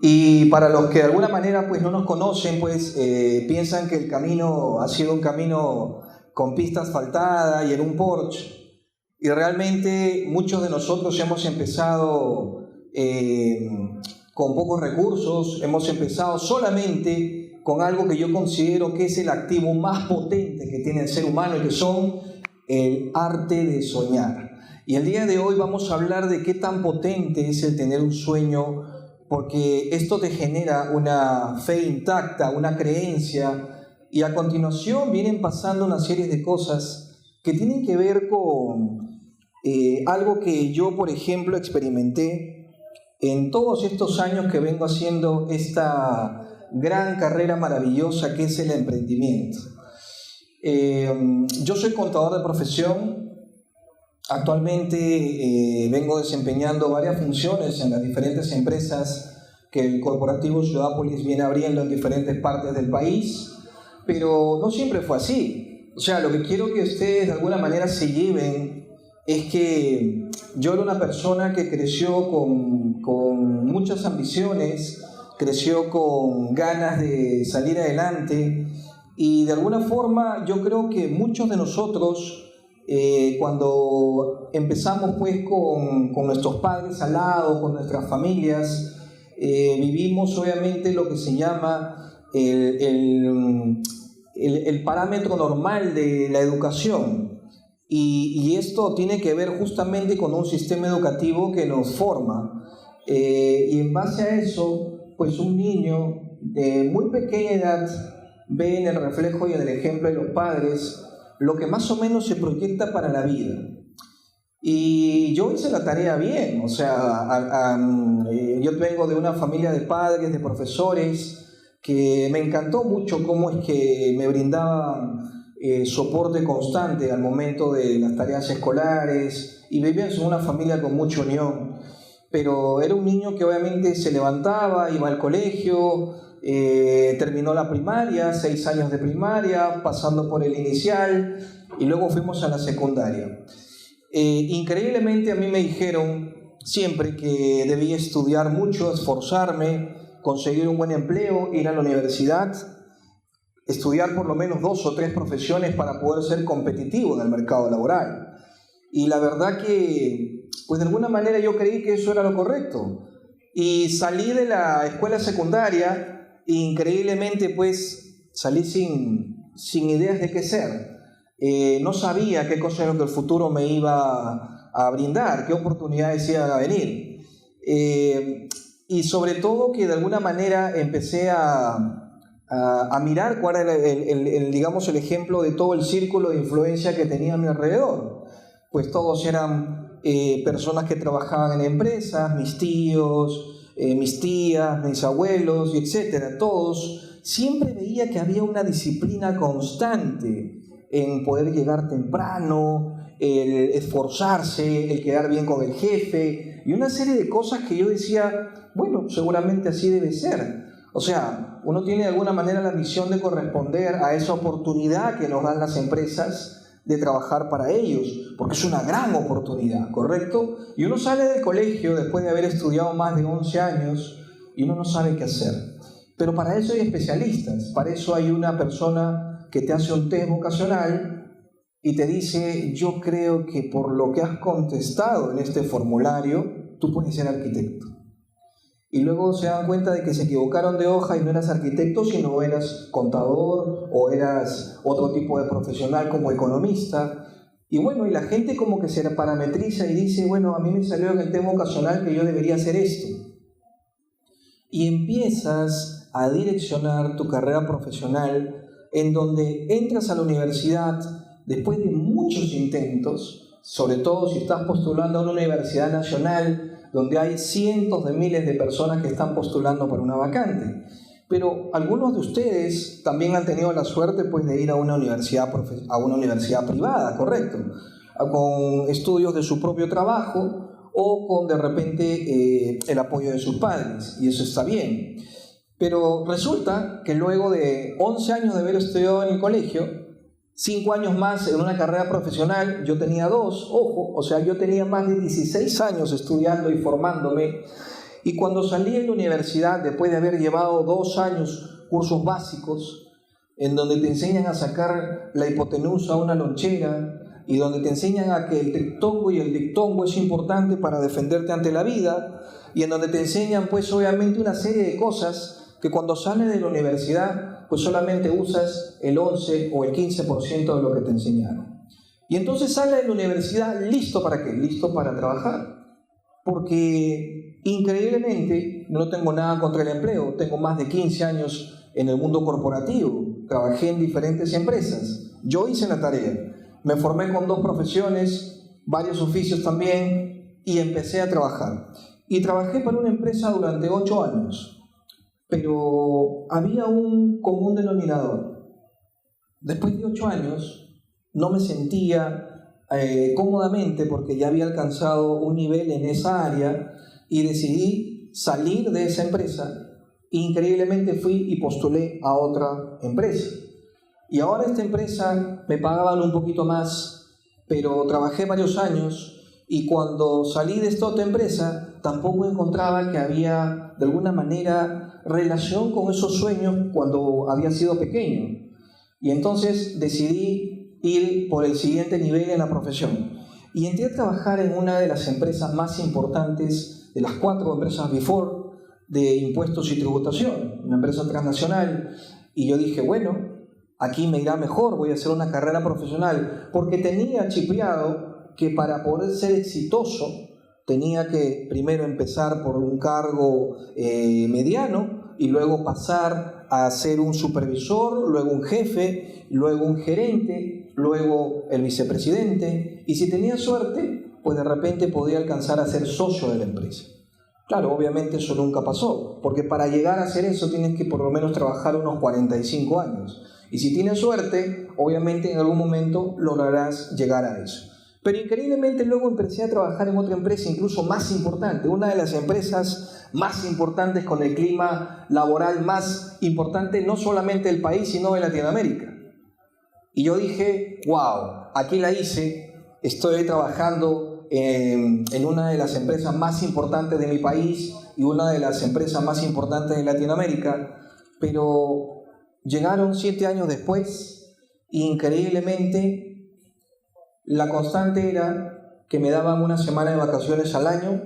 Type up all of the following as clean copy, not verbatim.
Y para los que de alguna manera pues no nos conocen, pues piensan que el camino ha sido un camino con pista asfaltada y en un Porsche. Y realmente muchos de nosotros hemos empezado con pocos recursos, hemos empezado solamente con algo que yo considero que es el activo más potente que tiene el ser humano, y que son el arte de soñar. Y el día de hoy vamos a hablar de qué tan potente es el tener un sueño, porque esto te genera una fe intacta, una creencia, y a continuación vienen pasando una serie de cosas que tienen que ver con algo que yo, por ejemplo, experimenté en todos estos años que vengo haciendo esta gran carrera maravillosa que es el emprendimiento. Yo soy contador de profesión. Actualmente vengo desempeñando varias funciones en las diferentes empresas que el corporativo Ciudapolis viene abriendo en diferentes partes del país, pero no siempre fue así. O sea, lo que quiero que ustedes de alguna manera se lleven es que yo era una persona que creció con muchas ambiciones, creció con ganas de salir adelante, y de alguna forma yo creo que muchos de nosotros cuando empezamos pues con nuestros padres al lado, con nuestras familias, vivimos obviamente lo que se llama el parámetro normal de la educación, y esto tiene que ver justamente con un sistema educativo que nos forma, y en base a eso pues un niño de muy pequeña edad ve en el reflejo y en el ejemplo de los padres lo que más o menos se proyecta para la vida. Y yo hice la tarea bien, o sea, yo vengo de una familia de padres, de profesores, que me encantó mucho cómo es que me brindaban soporte constante al momento de las tareas escolares, y vivíamos en una familia con mucha unión. Pero era un niño que obviamente se levantaba, iba al colegio, terminó la primaria, 6 años de primaria, pasando por el inicial, y luego fuimos a la secundaria. Increíblemente a mí me dijeron siempre que debía estudiar mucho, esforzarme, conseguir un buen empleo, ir a la universidad, estudiar por lo menos 2 o 3 profesiones para poder ser competitivo en el mercado laboral. Y la verdad que, pues de alguna manera yo creí que eso era lo correcto. Y salí de la escuela secundaria, e increíblemente pues salí sin ideas de qué ser. No sabía qué cosa era lo que el futuro me iba a brindar, qué oportunidades iban a venir. Y sobre todo que de alguna manera empecé a mirar cuál era digamos, el ejemplo de todo el círculo de influencia que tenía a mi alrededor. Pues todos eran personas que trabajaban en empresas, mis tíos, mis tías, mis abuelos, etcétera. Todos, siempre veía que había una disciplina constante en poder llegar temprano, el esforzarse, el quedar bien con el jefe, y una serie de cosas que yo decía, bueno, seguramente así debe ser. O sea, uno tiene de alguna manera la misión de corresponder a esa oportunidad que nos dan las empresas de trabajar para ellos, porque es una gran oportunidad, ¿correcto? Y uno sale del colegio después de haber estudiado más de 11 años y uno no sabe qué hacer. Pero para eso hay especialistas, para eso hay una persona que te hace un test vocacional y te dice, yo creo que por lo que has contestado en este formulario, tú puedes ser arquitecto. Y luego se dan cuenta de que se equivocaron de hoja y no eras arquitecto, sino eras contador o eras otro tipo de profesional como economista. Y bueno, y la gente como que se parametriza y dice, bueno, a mí me salió en el tema ocasional que yo debería hacer esto. Y empiezas a direccionar tu carrera profesional, en donde entras a la universidad después de muchos intentos, sobre todo si estás postulando a una universidad nacional, donde hay cientos de miles de personas que están postulando para una vacante. Pero algunos de ustedes también han tenido la suerte pues, de ir a una universidad privada, ¿correcto? Con estudios de su propio trabajo o con de repente el apoyo de sus padres, y eso está bien. Pero resulta que luego de 11 años de haber estudiado en el colegio, 5 años más en una carrera profesional, yo tenía 2, ojo, o sea, yo tenía más de 16 años estudiando y formándome, Y cuando salí de la universidad, después de haber llevado 2 años cursos básicos, en donde te enseñan a sacar la hipotenusa a una lonchera, y donde te enseñan a que el triptongo y el diptongo es importante para defenderte ante la vida, y en donde te enseñan pues obviamente una serie de cosas que cuando sales de la universidad pues solamente usas el 11 o el 15% de lo que te enseñaron. Y entonces sales de la universidad listo ¿para qué? Listo para trabajar. Porque increíblemente no tengo nada contra el empleo, tengo más de 15 años en el mundo corporativo, trabajé en diferentes empresas, yo hice la tarea, me formé con 2 profesiones, varios oficios también, y empecé a trabajar. Y trabajé para una empresa durante 8 años, pero había un común denominador. Después de 8 años no me sentía cómodamente porque ya había alcanzado un nivel en esa área y decidí salir de esa empresa. Increíblemente fui y postulé a otra empresa. Y ahora esta empresa me pagaban un poquito más, pero trabajé varios años y cuando salí de esta otra empresa tampoco encontraba que había de alguna manera relación con esos sueños cuando había sido pequeño. Y entonces decidí ir por el siguiente nivel en la profesión. Y entré a trabajar en una de las empresas más importantes, de las 4 empresas Big Four, de impuestos y tributación, una empresa transnacional. Y yo dije, bueno, aquí me irá mejor, voy a hacer una carrera profesional, porque tenía chipeado que para poder ser exitoso tenía que primero empezar por un cargo mediano y luego pasar a ser un supervisor, luego un jefe, luego un gerente, luego el vicepresidente, y si tenía suerte, pues de repente podía alcanzar a ser socio de la empresa. Claro, obviamente eso nunca pasó, porque para llegar a hacer eso tienes que por lo menos trabajar unos 45 años. Y si tienes suerte, obviamente en algún momento lograrás llegar a eso. Pero increíblemente luego empecé a trabajar en otra empresa incluso más importante, una de las empresas más importantes con el clima laboral más importante, no solamente del país, sino de Latinoamérica. Y yo dije, wow, aquí la hice, estoy trabajando en una de las empresas más importantes de mi país y una de las empresas más importantes de Latinoamérica, pero llegaron 7 años después, increíblemente, la constante era que me daban una semana de vacaciones al año,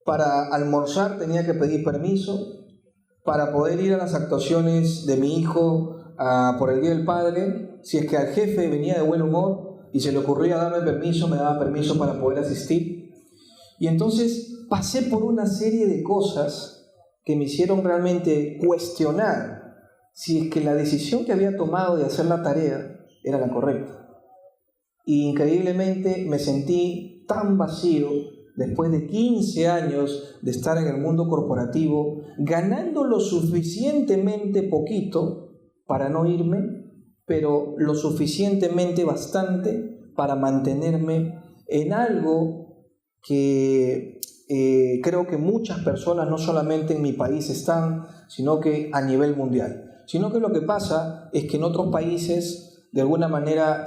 para almorzar tenía que pedir permiso, para poder ir a las actuaciones de mi hijo por el Día del Padre, si es que al jefe venía de buen humor y se le ocurría darme permiso, me daba permiso para poder asistir. Y entonces pasé por una serie de cosas que me hicieron realmente cuestionar si es que la decisión que había tomado de hacer la tarea era la correcta. Y increíblemente me sentí tan vacío después de 15 años de estar en el mundo corporativo, ganando lo suficientemente poquito para no irme, pero lo suficientemente bastante para mantenerme en algo que creo que muchas personas, no solamente en mi país están, sino que a nivel mundial. Sino que lo que pasa es que en otros países, de alguna manera,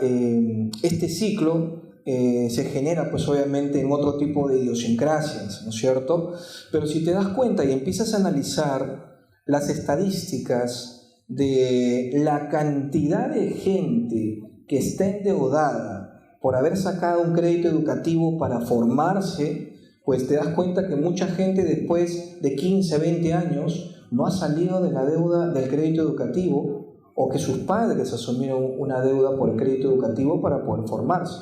este ciclo se genera pues obviamente en otro tipo de idiosincrasias, ¿no es cierto? Pero si te das cuenta y empiezas a analizar las estadísticas de la cantidad de gente que está endeudada por haber sacado un crédito educativo para formarse, pues te das cuenta que mucha gente después de 15, 20 años no ha salido de la deuda del crédito educativo, o que sus padres asumieron una deuda por el crédito educativo para poder formarse.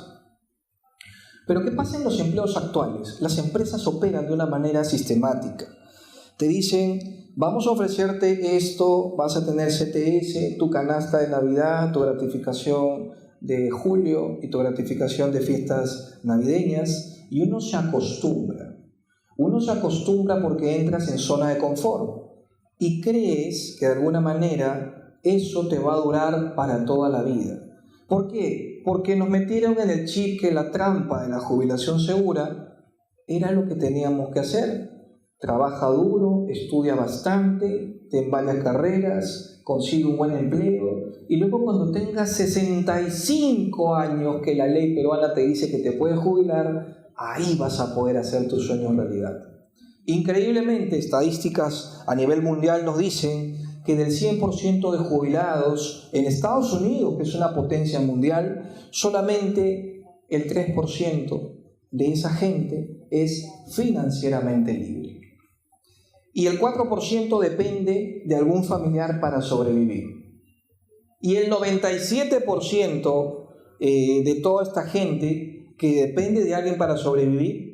Pero ¿qué pasa en los empleos actuales? Las empresas operan de una manera sistemática. Te dicen, vamos a ofrecerte esto, vas a tener CTS, tu canasta de Navidad, tu gratificación de julio y tu gratificación de fiestas navideñas, y uno se acostumbra. Uno se acostumbra porque entras en zona de confort y crees que de alguna manera eso te va a durar para toda la vida. ¿Por qué? Porque nos metieron en el chip que la trampa de la jubilación segura era lo que teníamos que hacer. Trabaja duro, estudia bastante, ten varias carreras, consigue un buen empleo y luego cuando tengas 65 años, que la ley peruana te dice que te puedes jubilar, ahí vas a poder hacer tus sueños realidad. Increíblemente, estadísticas a nivel mundial nos dicen que del 100% de jubilados en Estados Unidos, que es una potencia mundial, solamente el 3% de esa gente es financieramente libre. Y el 4% depende de algún familiar para sobrevivir. Y el 97% de toda esta gente que depende de alguien para sobrevivir,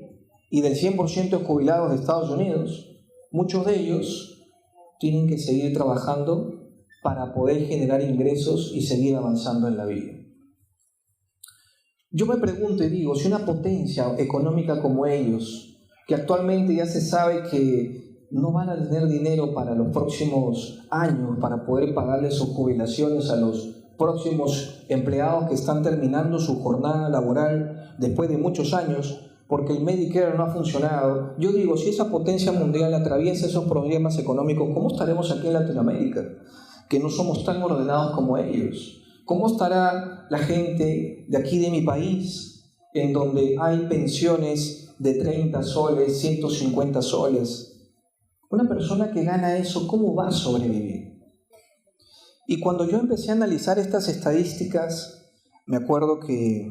y del 100% de jubilados de Estados Unidos, muchos de ellos tienen que seguir trabajando para poder generar ingresos y seguir avanzando en la vida. Yo me pregunto y digo, si una potencia económica como ellos, que actualmente ya se sabe que no van a tener dinero para los próximos años para poder pagarle sus jubilaciones a los próximos empleados que están terminando su jornada laboral después de muchos años, porque el Medicare no ha funcionado. Yo digo, si esa potencia mundial atraviesa esos problemas económicos, ¿cómo estaremos aquí en Latinoamérica, que no somos tan ordenados como ellos? ¿Cómo estará la gente de aquí de mi país, en donde hay pensiones de 30 soles, 150 soles? Una persona que gana eso, ¿cómo va a sobrevivir? Y cuando yo empecé a analizar estas estadísticas, me acuerdo que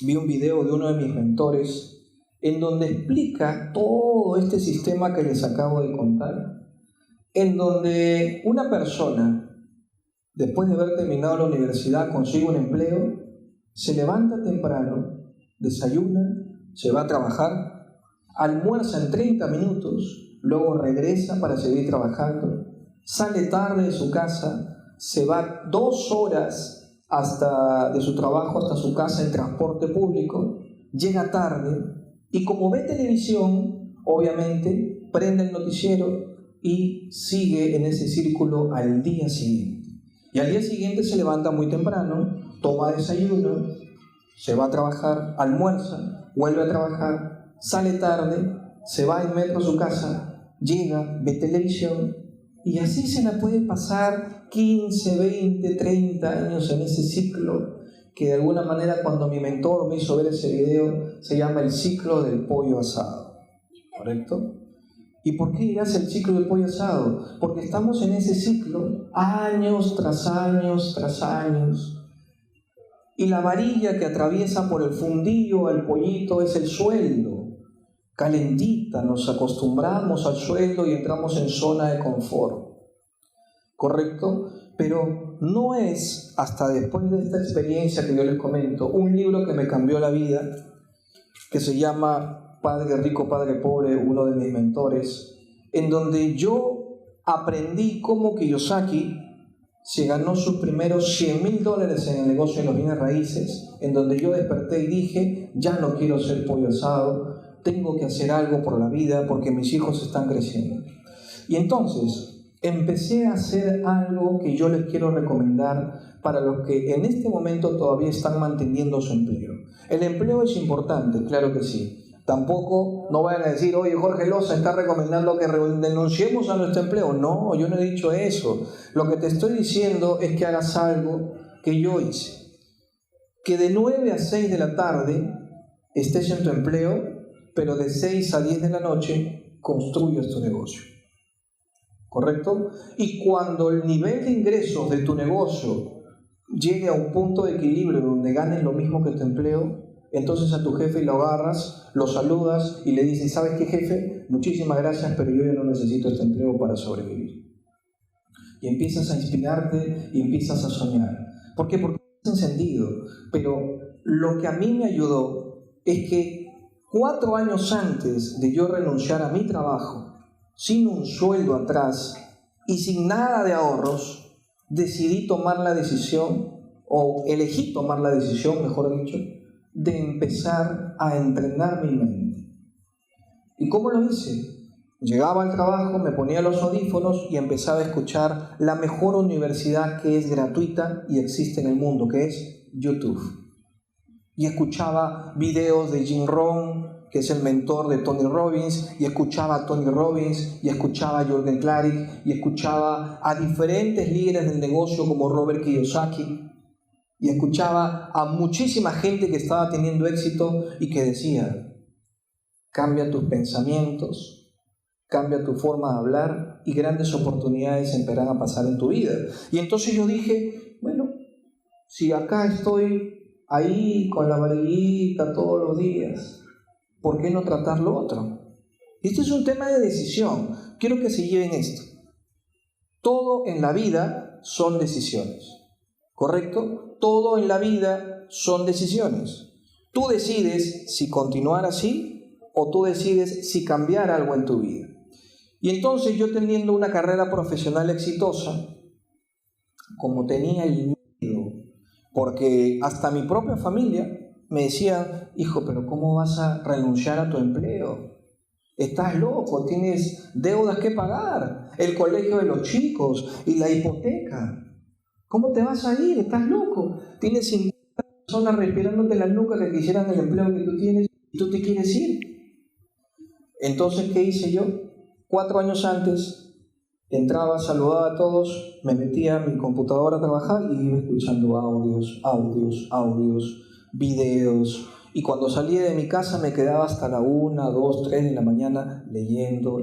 vi un video de uno de mis mentores en donde explica todo este sistema que les acabo de contar, en donde una persona, después de haber terminado la universidad, consigue un empleo, se levanta temprano, desayuna, se va a trabajar, almuerza en 30 minutos, luego regresa para seguir trabajando, sale tarde de su casa, se va 2 horas de su trabajo hasta su casa en transporte público, llega tarde, y como ve televisión, obviamente, prende el noticiero y sigue en ese círculo al día siguiente. Y al día siguiente se levanta muy temprano, toma desayuno, se va a trabajar, almuerza, vuelve a trabajar, sale tarde, se va en metro a su casa, llega, ve televisión, y así se la puede pasar 15, 20, 30 años en ese ciclo, que de alguna manera cuando mi mentor me hizo ver ese video, se llama el ciclo del pollo asado, ¿correcto? ¿Y por qué dirás el ciclo del pollo asado? Porque estamos en ese ciclo años tras años tras años, y la varilla que atraviesa por el fundillo al pollito es el sueldo. Calentita, nos acostumbramos al sueldo y entramos en zona de confort, ¿correcto? Pero no es hasta después de esta experiencia que yo les comento, un libro que me cambió la vida, que se llama Padre Rico, Padre Pobre, uno de mis mentores, en donde yo aprendí cómo Kiyosaki se ganó sus primeros $100,000 en el negocio de los bienes raíces, en donde yo desperté y dije, ya no quiero ser pollo asado, tengo que hacer algo por la vida porque mis hijos están creciendo. Y entonces empecé a hacer algo que yo les quiero recomendar para los que en este momento todavía están manteniendo su empleo. El empleo es importante, claro que sí. Tampoco no vayan a decir, oye, Jorge Loza está recomendando que renunciemos a nuestro empleo. No, yo no he dicho eso. Lo que te estoy diciendo es que hagas algo que yo hice. Que de 9 a 6 de la tarde estés en tu empleo, pero de 6 a 10 de la noche construyas tu negocio. ¿Correcto? Y cuando el nivel de ingresos de tu negocio llegue a un punto de equilibrio donde ganes lo mismo que tu empleo, entonces a tu jefe lo agarras, lo saludas y le dices, ¿sabes qué, jefe? Muchísimas gracias, pero yo ya no necesito este empleo para sobrevivir. Y empiezas a inspirarte y empiezas a soñar. ¿Por qué? Porque es encendido. Pero lo que a mí me ayudó es que 4 años antes de yo renunciar a mi trabajo, sin un sueldo atrás y sin nada de ahorros, decidí tomar la decisión, o elegí tomar la decisión, mejor dicho, de empezar a entrenar mi mente. ¿Y cómo lo hice? Llegaba al trabajo, me ponía los audífonos y empezaba a escuchar la mejor universidad que es gratuita y existe en el mundo, que es YouTube. Y escuchaba videos de Jim Rohn, que es el mentor de Tony Robbins, y escuchaba a Tony Robbins, y escuchaba a Jürgen Klarik, y escuchaba a diferentes líderes del negocio como Robert Kiyosaki, y escuchaba a muchísima gente que estaba teniendo éxito y que decía, cambia tus pensamientos, cambia tu forma de hablar y grandes oportunidades empezarán a pasar en tu vida. Y entonces yo dije, bueno, si acá estoy ahí con la barriguita todos los días, ¿por qué no tratar lo otro? Este es un tema de decisión. Quiero que se lleven esto. Todo en la vida son decisiones, ¿correcto? Todo en la vida son decisiones. Tú decides si continuar así o tú decides si cambiar algo en tu vida. Y entonces yo, teniendo una carrera profesional exitosa, como tenía el miedo, porque hasta mi propia familia me decía, hijo, pero ¿cómo vas a renunciar a tu empleo? Estás loco, tienes deudas que pagar, el colegio de los chicos y la hipoteca. ¿Cómo te vas a ir? Estás loco. Tienes 50 personas respirándote en la nuca que quisieran el empleo que tú tienes y tú te quieres ir. Entonces, ¿qué hice yo? 4 años antes, entraba, saludaba a todos, me metía a mi computadora a trabajar y iba escuchando audios, videos. Y cuando salía de mi casa me quedaba hasta la 1, 2, 3 de la mañana leyendo.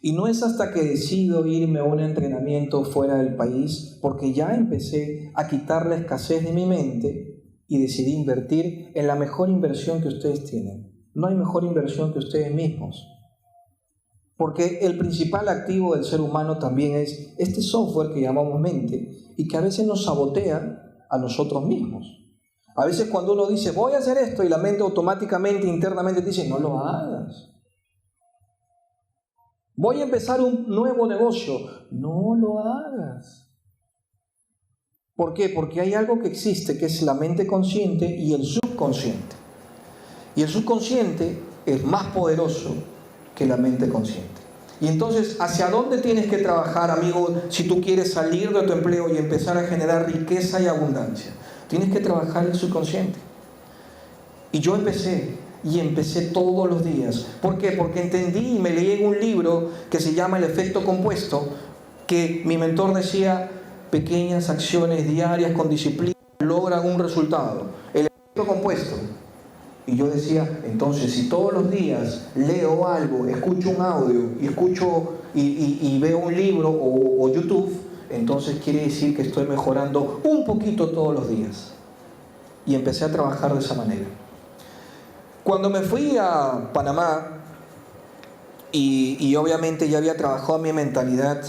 Y no es hasta que decido irme a un entrenamiento fuera del país, porque ya empecé a quitar la escasez de mi mente y decidí invertir en la mejor inversión que ustedes tienen. No hay mejor inversión que ustedes mismos. Porque el principal activo del ser humano también es este software que llamamos mente y que a veces nos sabotea a nosotros mismos. A veces cuando uno dice, voy a hacer esto, y la mente automáticamente, internamente dice, no lo hagas. Voy a empezar un nuevo negocio, no lo hagas. ¿Por qué? Porque hay algo que existe, que es la mente consciente y el subconsciente. Y el subconsciente es más poderoso que la mente consciente. Y entonces, ¿hacia dónde tienes que trabajar, amigo, si tú quieres salir de tu empleo y empezar a generar riqueza y abundancia? Tienes que trabajar el subconsciente. Y yo empecé todos los días. ¿Por qué? Porque entendí y me leí en un libro que se llama El efecto compuesto, que mi mentor decía, pequeñas acciones diarias con disciplina logran un resultado. El efecto compuesto. Y yo decía, entonces, si todos los días leo algo, escucho un audio y veo un libro o YouTube, entonces quiere decir que estoy mejorando un poquito todos los días. Y empecé a trabajar de esa manera. Cuando me fui a Panamá y obviamente ya había trabajado mi mentalidad,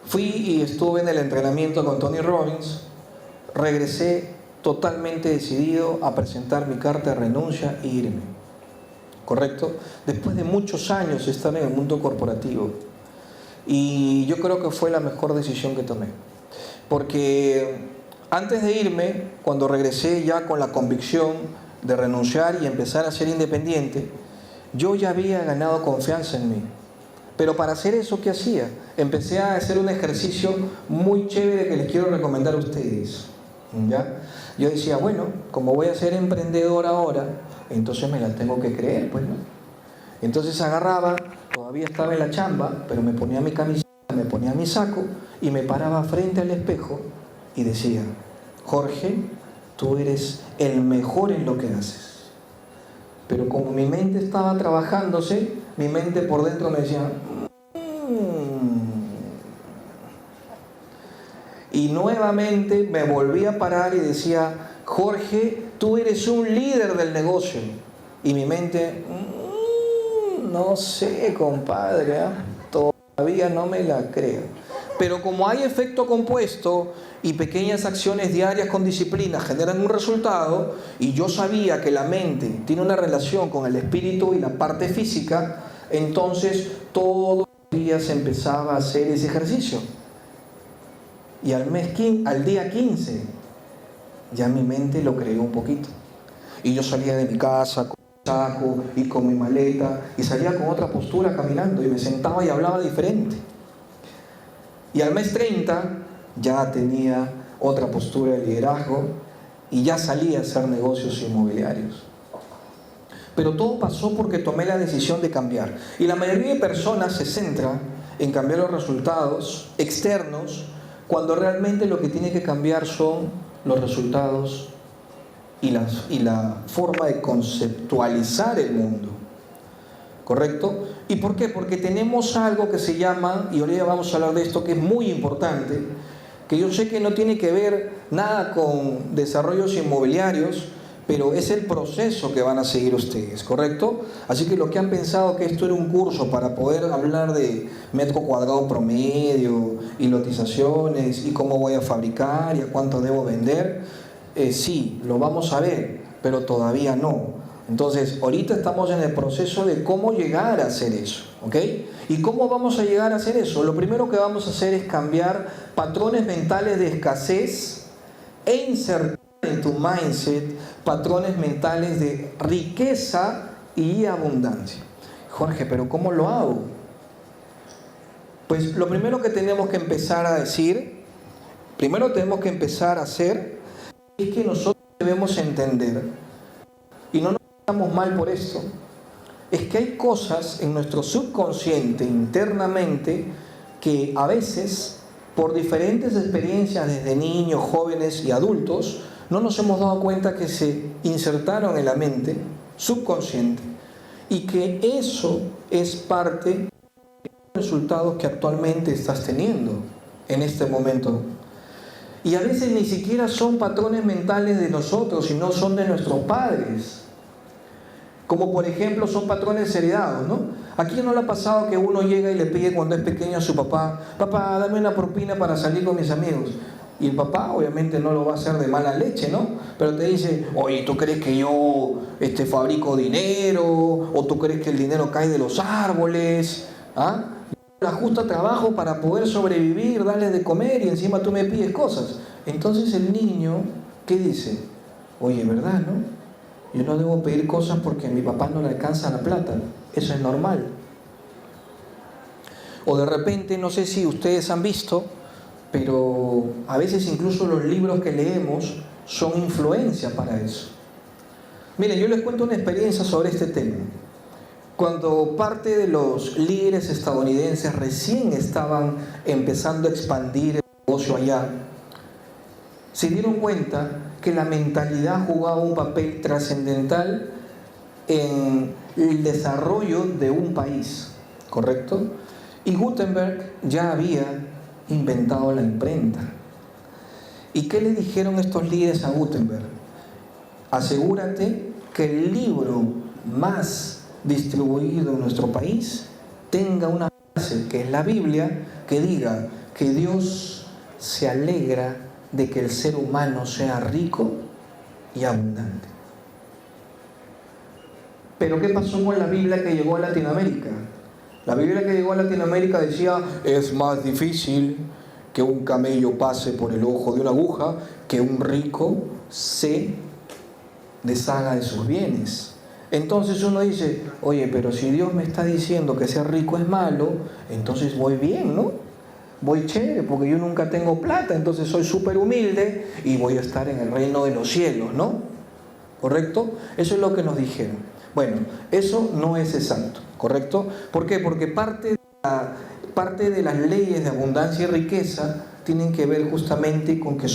fui y estuve en el entrenamiento con Tony Robbins, regresé totalmente decidido a presentar mi carta de renuncia e irme. ¿Correcto? Después de muchos años de estar en el mundo corporativo. Y yo creo que fue la mejor decisión que tomé. Porque antes de irme, cuando regresé ya con la convicción de renunciar y empezar a ser independiente, yo ya había ganado confianza en mí. Pero para hacer eso, ¿qué hacía? Empecé a hacer un ejercicio muy chévere que les quiero recomendar a ustedes. ¿Ya? Yo decía, bueno, como voy a ser emprendedor ahora, entonces me la tengo que creer, pues, ¿no? Entonces agarraba, todavía estaba en la chamba, pero me ponía mi camiseta, me ponía mi saco y me paraba frente al espejo y decía, Jorge, tú eres el mejor en lo que haces. Pero como mi mente estaba trabajándose, mi mente por dentro me decía, Y nuevamente me volví a parar y decía, Jorge, tú eres un líder del negocio. Y mi mente, no sé, compadre, todavía no me la creo. Pero como hay efecto compuesto y pequeñas acciones diarias con disciplina generan un resultado, y yo sabía que la mente tiene una relación con el espíritu y la parte física, entonces todos los días empezaba a hacer ese ejercicio. Y al día 15, ya mi mente lo creó un poquito. Y yo salía de mi casa con mi saco y con mi maleta, y salía con otra postura caminando, y me sentaba y hablaba diferente. Y al mes 30 ya tenía otra postura de liderazgo y ya salía a hacer negocios inmobiliarios. Pero todo pasó porque tomé la decisión de cambiar. Y la mayoría de personas se centra en cambiar los resultados externos, cuando realmente lo que tiene que cambiar son los resultados y la forma de conceptualizar el mundo. ¿correcto? ¿Y por qué? Porque tenemos algo que se llama, y ahorita vamos a hablar de esto, que es muy importante, que yo sé que no tiene que ver nada con desarrollos inmobiliarios, pero es el proceso que van a seguir ustedes, ¿correcto? Así que los que han pensado que esto era un curso para poder hablar de metro cuadrado promedio, y lotizaciones, y cómo voy a fabricar, y a cuánto debo vender, sí, lo vamos a ver, pero todavía no. Entonces, ahorita estamos en el proceso de cómo llegar a hacer eso, ¿ok? ¿Y cómo vamos a llegar a hacer eso? Lo primero que vamos a hacer es cambiar patrones mentales de escasez e insertar en tu mindset patrones mentales de riqueza y abundancia. Jorge, ¿pero cómo lo hago? Pues lo primero que tenemos que empezar a decir, primero tenemos que empezar a hacer, es que nosotros debemos entender, y no nos estamos mal por esto, es que hay cosas en nuestro subconsciente internamente que a veces, por diferentes experiencias desde niños, jóvenes y adultos, no nos hemos dado cuenta que se insertaron en la mente subconsciente y que eso es parte de los resultados que actualmente estás teniendo en este momento. Y a veces ni siquiera son patrones mentales de nosotros, sino son de nuestros padres. Como por ejemplo son patrones heredados, ¿no? ¿A quién no le ha pasado que uno llega y le pide cuando es pequeño a su papá, papá, dame una propina para salir con mis amigos? Y el papá obviamente no lo va a hacer de mala leche, ¿no? Pero te dice, oye, ¿tú crees que yo fabrico dinero? ¿O tú crees que el dinero cae de los árboles? ¿Ah? La justa trabajo para poder sobrevivir, darle de comer y encima tú me pides cosas. Entonces el niño, ¿qué dice? Oye, ¿verdad, no? Yo no debo pedir cosas porque a mi papá no le alcanza la plata. Eso es normal. O de repente, no sé si ustedes han visto, pero a veces incluso los libros que leemos son influencia para eso. Miren, yo les cuento una experiencia sobre este tema. Cuando parte de los líderes estadounidenses recién estaban empezando a expandir el negocio allá, se dieron cuenta que la mentalidad jugaba un papel trascendental en el desarrollo de un país, ¿correcto? Y Gutenberg ya había inventado la imprenta. ¿Y qué le dijeron estos líderes a Gutenberg? Asegúrate que el libro más distribuido en nuestro país tenga una frase, que es la Biblia, que diga que Dios se alegra de que el ser humano sea rico y abundante. Pero ¿qué pasó con la Biblia que llegó a Latinoamérica? La Biblia que llegó a Latinoamérica decía, es más difícil que un camello pase por el ojo de una aguja que un rico se deshaga de sus bienes. Entonces uno dice, oye, pero si Dios me está diciendo que ser rico es malo, entonces voy bien, ¿no? Voy chévere, porque yo nunca tengo plata, entonces soy súper humilde y voy a estar en el reino de los cielos, ¿no? ¿Correcto? Eso es lo que nos dijeron. Bueno, eso no es exacto, ¿correcto? ¿Por qué? Porque parte de las leyes de abundancia y riqueza tienen que ver justamente con que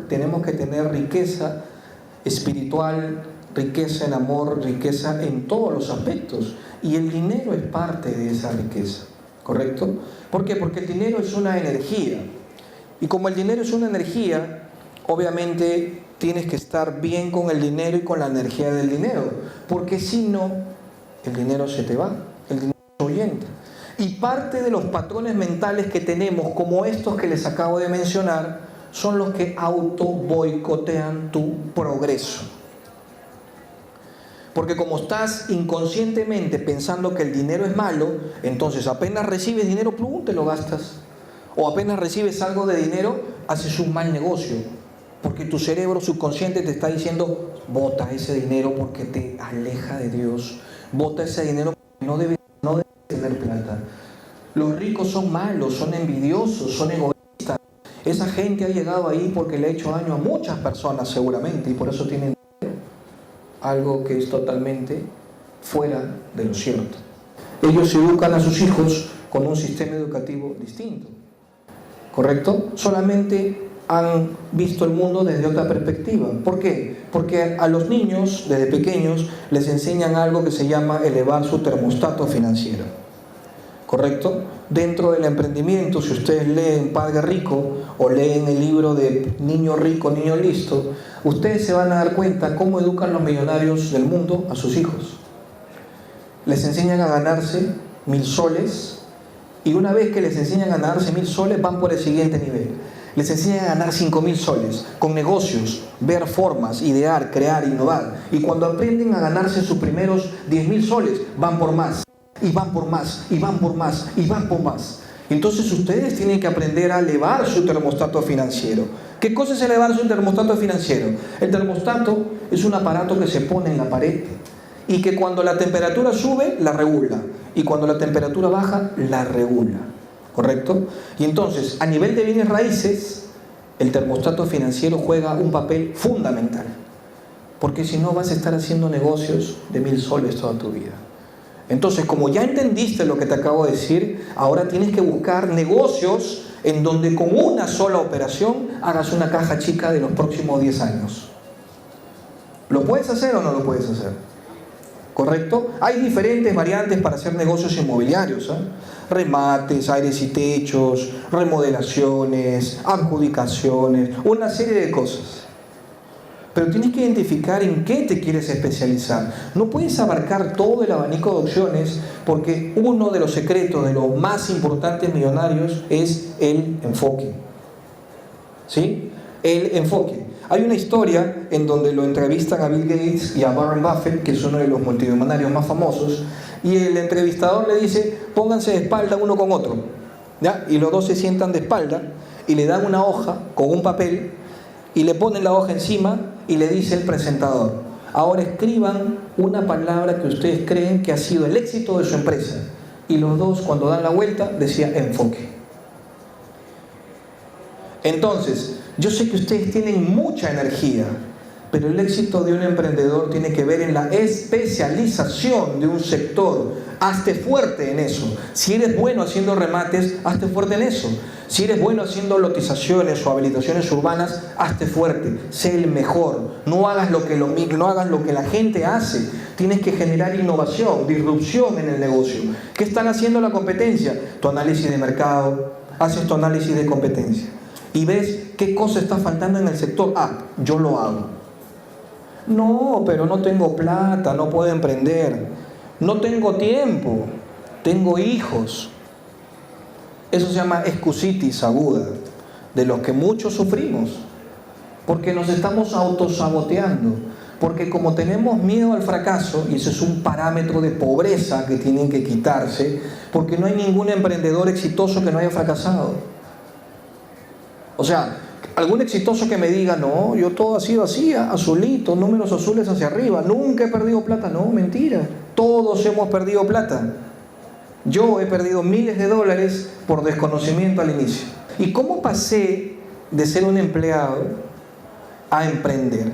tenemos que tener riqueza espiritual, riqueza en amor, riqueza en todos los aspectos. Y el dinero es parte de esa riqueza, ¿correcto? ¿Por qué? Porque el dinero es una energía. Y como el dinero es una energía, obviamente tienes que estar bien con el dinero y con la energía del dinero. Porque si no, el dinero se te va, el dinero se ahuyenta. Y parte de los patrones mentales que tenemos, como estos que les acabo de mencionar, son los que auto boicotean tu progreso. Porque como estás inconscientemente pensando que el dinero es malo, entonces apenas recibes dinero, ¡plum!, te lo gastas. O apenas recibes algo de dinero, haces un mal negocio. Porque tu cerebro subconsciente te está diciendo, bota ese dinero porque te aleja de Dios. Bota ese dinero porque no debes tener plata. Los ricos son malos, son envidiosos, son egoístas. Esa gente ha llegado ahí porque le ha hecho daño a muchas personas seguramente y por eso tienen algo que es totalmente fuera de lo cierto. Ellos educan a sus hijos con un sistema educativo distinto, ¿correcto? Solamente han visto el mundo desde otra perspectiva. ¿Por qué? Porque a los niños, desde pequeños, les enseñan algo que se llama elevar su termostato financiero. ¿Correcto? Dentro del emprendimiento, si ustedes leen Padre Rico o leen el libro de Niño Rico, Niño Listo, ustedes se van a dar cuenta cómo educan los millonarios del mundo a sus hijos. Les enseñan a ganarse 1000 soles, y una vez que les enseñan a ganarse 1000 soles, van por el siguiente nivel. Les enseñan a ganar 5000 soles, con negocios, ver formas, idear, crear, innovar. Y cuando aprenden a ganarse sus primeros 10.000 soles, van por más, y van por más, y van por más, y van por más. Entonces ustedes tienen que aprender a elevar su termostato financiero. ¿Qué cosa es elevar su termostato financiero? El termostato es un aparato que se pone en la pared y que cuando la temperatura sube, la regula. Y cuando la temperatura baja, la regula. ¿Correcto? Y entonces, a nivel de bienes raíces, el termostato financiero juega un papel fundamental. Porque si no, vas a estar haciendo negocios de 1000 soles toda tu vida. Entonces, como ya entendiste lo que te acabo de decir, ahora tienes que buscar negocios en donde con una sola operación hagas una caja chica de los próximos 10 años. ¿Lo puedes hacer o no lo puedes hacer? ¿Correcto? Hay diferentes variantes para hacer negocios inmobiliarios, ¿eh? Remates, aires y techos, remodelaciones, adjudicaciones, una serie de cosas. Pero tienes que identificar en qué te quieres especializar. No puedes abarcar todo el abanico de opciones porque uno de los secretos de los más importantes millonarios es el enfoque. ¿Sí? El enfoque. Hay una historia en donde lo entrevistan a Bill Gates y a Warren Buffett, que es uno de los multimillonarios más famosos, y el entrevistador le dice, pónganse de espalda uno con otro, ¿ya? Y los dos se sientan de espalda y le dan una hoja con un papel y le ponen la hoja encima y le dice el presentador, ahora escriban una palabra que ustedes creen que ha sido el éxito de su empresa. Y los dos, cuando dan la vuelta, decía enfoque. Entonces, yo sé que ustedes tienen mucha energía, pero el éxito de un emprendedor tiene que ver en la especialización de un sector. Hazte fuerte en eso. Si eres bueno haciendo remates, hazte fuerte en eso. Si eres bueno haciendo lotizaciones o habilitaciones urbanas, hazte fuerte. Sé el mejor. No hagas lo que la gente hace. Tienes que generar innovación, disrupción en el negocio. ¿Qué están haciendo la competencia? Tu análisis de mercado. Haces tu análisis de competencia. Y ves qué cosa está faltando en el sector. Ah, yo lo hago. No, pero no tengo plata, no puedo emprender. No tengo tiempo, tengo hijos. Eso se llama excusitis aguda, de los que muchos sufrimos. Porque nos estamos autosaboteando. Porque como tenemos miedo al fracaso, y ese es un parámetro de pobreza que tienen que quitarse, porque no hay ningún emprendedor exitoso que no haya fracasado. O sea, algún exitoso que me diga, no, yo todo ha sido así, azulito, números azules hacia arriba, nunca he perdido plata. No, mentira, todos hemos perdido plata. Yo he perdido miles de dólares por desconocimiento al inicio. ¿Y cómo pasé de ser un empleado a emprender?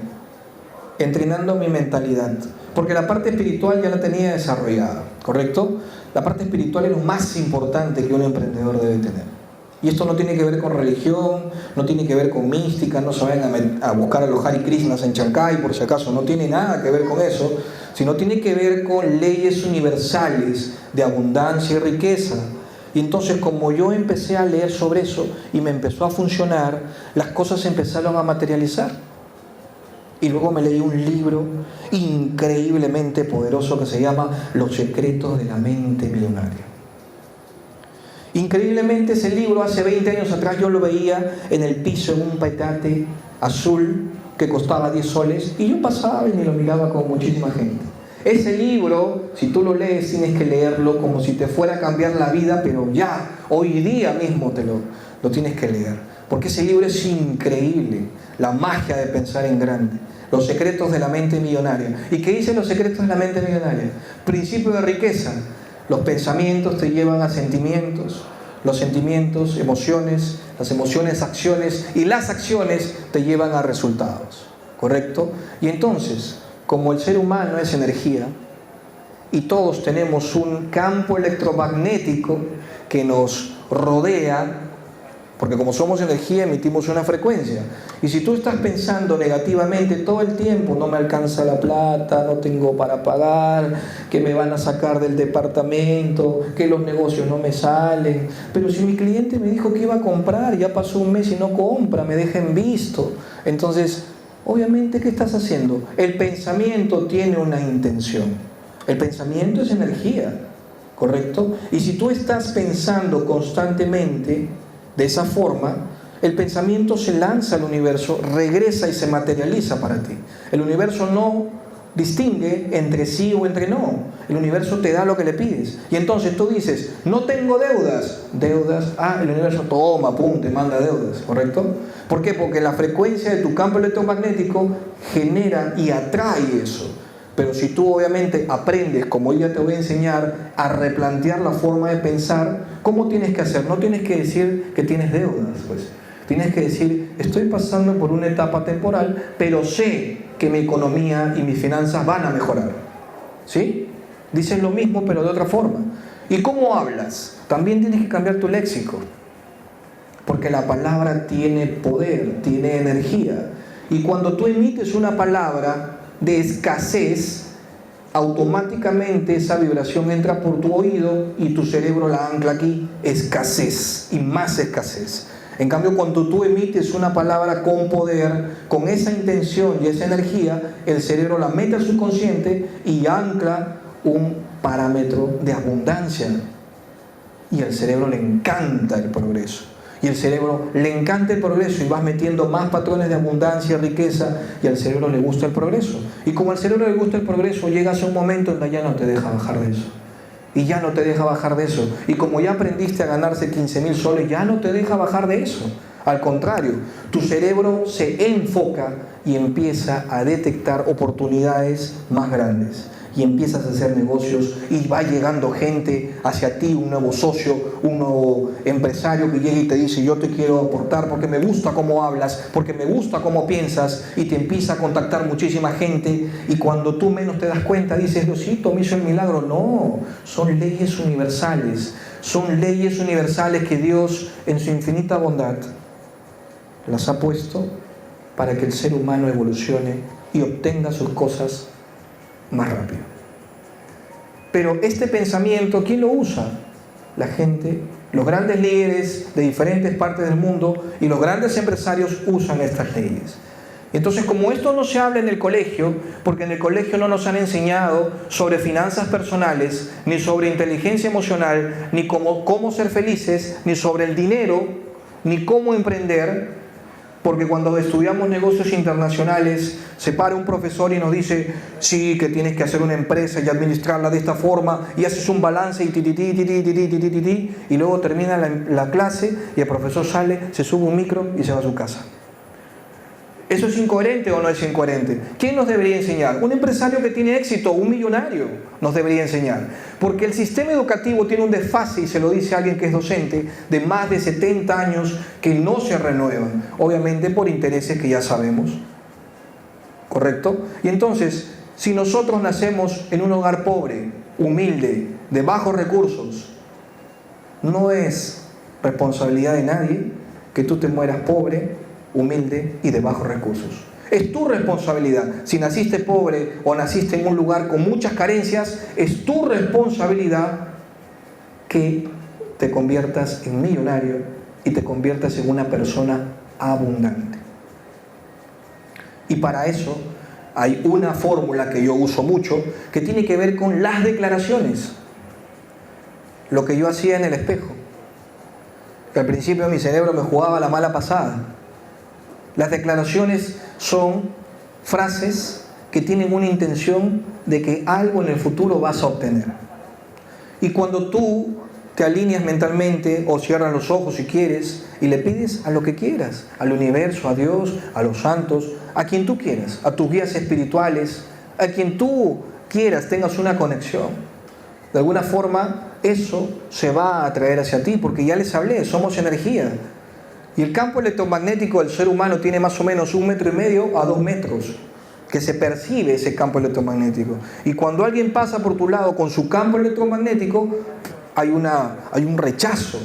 Entrenando mi mentalidad. Porque la parte espiritual ya la tenía desarrollada, ¿correcto? La parte espiritual es lo más importante que un emprendedor debe tener. Y esto no tiene que ver con religión, no tiene que ver con mística, no se vayan a buscar a los Hare Krishnas en Chancay, por si acaso, no tiene nada que ver con eso, sino tiene que ver con leyes universales de abundancia y riqueza. Y entonces, como yo empecé a leer sobre eso y me empezó a funcionar, las cosas empezaron a materializar. Y luego me leí un libro increíblemente poderoso que se llama Los secretos de la mente millonaria. Increíblemente ese libro hace 20 años atrás yo lo veía en el piso en un petate azul que costaba 10 soles y yo pasaba y me lo miraba con muchísima gente. Ese libro, si tú lo lees, tienes que leerlo como si te fuera a cambiar la vida, pero ya, hoy día mismo lo tienes que leer. Porque ese libro es increíble, la magia de pensar en grande. Los secretos de la mente millonaria. ¿Y qué dicen los secretos de la mente millonaria? Principio de riqueza. Los pensamientos te llevan a sentimientos, los sentimientos, emociones, las emociones, acciones, y las acciones te llevan a resultados, ¿correcto? Y entonces, como el ser humano es energía, y todos tenemos un campo electromagnético que nos rodea, Porque como somos energía, emitimos una frecuencia. Y si tú estás pensando negativamente todo el tiempo, no me alcanza la plata, no tengo para pagar, que me van a sacar del departamento, que los negocios no me salen. Pero si mi cliente me dijo que iba a comprar, ya pasó un mes y no compra, me deja en visto. Entonces, obviamente, ¿qué estás haciendo? El pensamiento tiene una intención. El pensamiento es energía, ¿correcto? Y si tú estás pensando constantemente de esa forma, el pensamiento se lanza al universo, regresa y se materializa para ti. El universo no distingue entre sí o entre no. El universo te da lo que le pides. Y entonces tú dices, no tengo deudas. Deudas, el universo toma, pum, te manda deudas, ¿correcto? ¿Por qué? Porque la frecuencia de tu campo electromagnético genera y atrae eso. Pero si tú obviamente aprendes, como yo ya te voy a enseñar, a replantear la forma de pensar, ¿cómo tienes que hacer? No tienes que decir que tienes deudas, pues. Tienes que decir, estoy pasando por una etapa temporal, pero sé que mi economía y mis finanzas van a mejorar. ¿Sí? Dices lo mismo, pero de otra forma. ¿Y cómo hablas? También tienes que cambiar tu léxico. Porque la palabra tiene poder, tiene energía. Y cuando tú emites una palabra de escasez, automáticamente esa vibración entra por tu oído y tu cerebro la ancla aquí, escasez y más escasez. En cambio, cuando tú emites una palabra con poder, con esa intención y esa energía, el cerebro la mete al subconsciente y ancla un parámetro de abundancia. Y al cerebro le encanta el progreso. Y al cerebro le encanta el progreso y vas metiendo más patrones de abundancia y riqueza, y al cerebro le gusta el progreso. Y como al cerebro le gusta el progreso, llegas a un momento en que ya no te deja bajar de eso. Y ya no te deja bajar de eso. Y como ya aprendiste a ganarse 15.000 soles, ya no te deja bajar de eso. Al contrario, tu cerebro se enfoca y empieza a detectar oportunidades más grandes. Y empiezas a hacer negocios y va llegando gente hacia ti, un nuevo socio, un nuevo empresario que llega y te dice, yo te quiero aportar porque me gusta cómo hablas, porque me gusta cómo piensas, y te empieza a contactar muchísima gente, y cuando tú menos te das cuenta dices, Diosito me hizo el milagro. No, son leyes universales que Dios en su infinita bondad las ha puesto para que el ser humano evolucione y obtenga sus cosas más rápido. Pero este pensamiento, ¿quién lo usa? La gente, los grandes líderes de diferentes partes del mundo y los grandes empresarios usan estas leyes. Entonces, como esto no se habla en el colegio, porque en el colegio no nos han enseñado sobre finanzas personales, ni sobre inteligencia emocional, ni cómo ser felices, ni sobre el dinero, ni cómo emprender. Porque cuando estudiamos negocios internacionales, se para un profesor y nos dice, sí, que tienes que hacer una empresa y administrarla de esta forma, y haces un balance y luego termina la clase y el profesor sale, se sube un micro y se va a su casa. ¿Eso es incoherente o no es incoherente? ¿Quién nos debería enseñar? Un empresario que tiene éxito, un millonario nos debería enseñar. Porque el sistema educativo tiene un desfase, y se lo dice alguien que es docente, de más de 70 años que no se renuevan. Obviamente por intereses que ya sabemos. ¿Correcto? Y entonces, si nosotros nacemos en un hogar pobre, humilde, de bajos recursos, no es responsabilidad de nadie que tú te mueras pobre, humilde y de bajos recursos. Es tu responsabilidad. Si naciste pobre o naciste en un lugar con muchas carencias, es tu responsabilidad que te conviertas en millonario y te conviertas en una persona abundante. Y para eso hay una fórmula que yo uso mucho que tiene que ver con las declaraciones. Lo que yo hacía en el espejo. Que al principio mi cerebro me jugaba la mala pasada. Las declaraciones son frases que tienen una intención de que algo en el futuro vas a obtener. Y cuando tú te alineas mentalmente o cierras los ojos si quieres y le pides a lo que quieras, al universo, a Dios, a los santos, a quien tú quieras, a tus guías espirituales, a quien tú quieras, tengas una conexión. De alguna forma eso se va a atraer hacia ti, porque ya les hablé, somos energía. Y el campo electromagnético del ser humano tiene más o menos 1,5 metros a 2 metros, que se percibe ese campo electromagnético. Y cuando alguien pasa por tu lado con su campo electromagnético, hay un rechazo.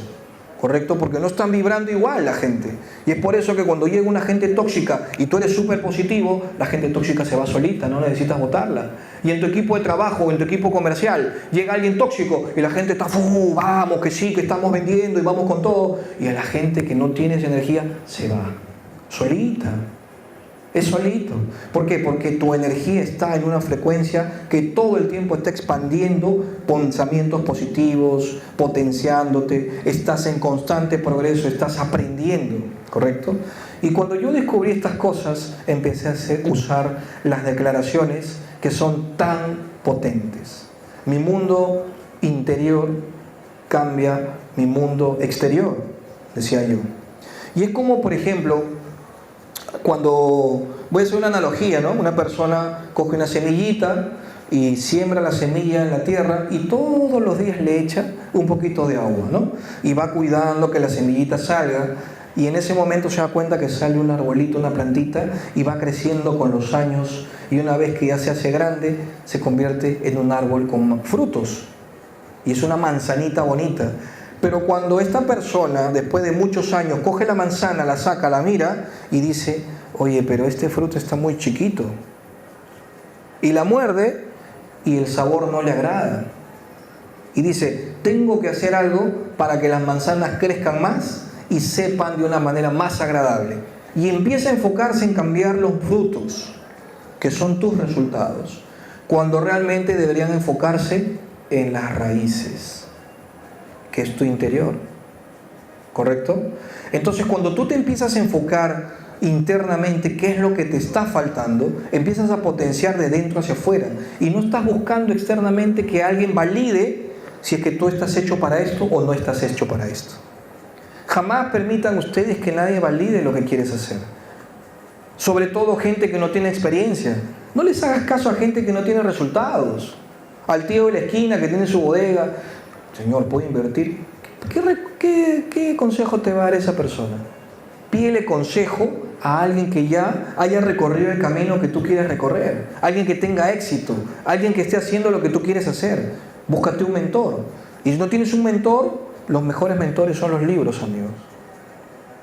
¿correcto? Porque no están vibrando igual la gente. Y es por eso que cuando llega una gente tóxica y tú eres súper positivo, la gente tóxica se va solita, no necesitas votarla. Y en tu equipo de trabajo, en tu equipo comercial, llega alguien tóxico y la gente está, vamos, que sí, que estamos vendiendo y vamos con todo. Y a la gente que no tiene esa energía, se va, solita. Es solito. ¿Por qué? Porque tu energía está en una frecuencia que todo el tiempo está expandiendo pensamientos positivos, potenciándote, estás en constante progreso, estás aprendiendo, ¿correcto? Y cuando yo descubrí estas cosas, empecé a usar las declaraciones que son tan potentes. Mi mundo interior cambia mi mundo exterior, decía yo. Y es como, por ejemplo, cuando, voy a hacer una analogía, ¿no? Una persona coge una semillita y siembra la semilla en la tierra y todos los días le echa un poquito de agua, ¿no? Y va cuidando que la semillita salga y en ese momento se da cuenta que sale un arbolito, una plantita y va creciendo con los años y una vez que ya se hace grande se convierte en un árbol con frutos y es una manzanita bonita. Pero cuando esta persona, después de muchos años, coge la manzana, la saca, la mira y dice, oye, pero este fruto está muy chiquito. Y la muerde y el sabor no le agrada. Y dice, tengo que hacer algo para que las manzanas crezcan más y sepan de una manera más agradable. Y empieza a enfocarse en cambiar los frutos, que son tus resultados, cuando realmente deberían enfocarse en las raíces, que es tu interior, ¿correcto? Entonces cuando tú te empiezas a enfocar internamente qué es lo que te está faltando, empiezas a potenciar de dentro hacia afuera y no estás buscando externamente que alguien valide si es que tú estás hecho para esto o no estás hecho para esto. Jamás permitan ustedes que nadie valide lo que quieres hacer, sobre todo gente que no tiene experiencia. No les hagas caso a gente que no tiene resultados, al tío de la esquina que tiene su bodega. Señor, ¿puedo invertir? ¿Qué consejo te va a dar esa persona? Pídele consejo a alguien que ya haya recorrido el camino que tú quieres recorrer, alguien que tenga éxito, alguien que esté haciendo lo que tú quieres hacer. Búscate un mentor. Y si no tienes un mentor, los mejores mentores son los libros, amigos.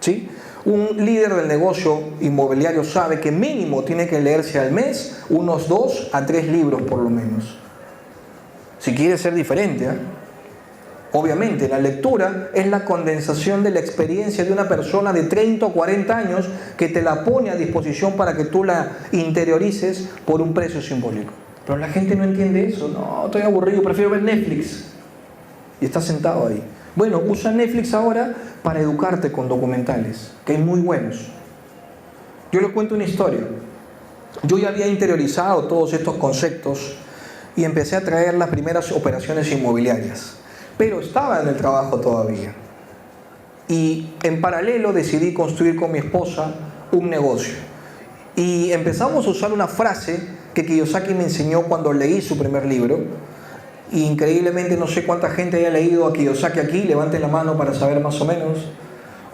¿Sí? Un líder del negocio inmobiliario sabe que mínimo tiene que leerse al mes unos 2 a 3 libros por lo menos. Si quiere ser diferente, ¿eh? Obviamente, la lectura es la condensación de la experiencia de una persona de 30 o 40 años que te la pone a disposición para que tú la interiorices por un precio simbólico. Pero la gente no entiende eso. No, estoy aburrido, prefiero ver Netflix. Y estás sentado ahí. Bueno, usa Netflix ahora para educarte con documentales, que hay muy buenos. Yo les cuento una historia. Yo ya había interiorizado todos estos conceptos y empecé a traer las primeras operaciones inmobiliarias. Pero estaba en el trabajo todavía. Y en paralelo decidí construir con mi esposa un negocio. Y empezamos a usar una frase que Kiyosaki me enseñó cuando leí su primer libro. Y increíblemente no sé cuánta gente haya leído a Kiyosaki aquí. Levanten la mano para saber más o menos.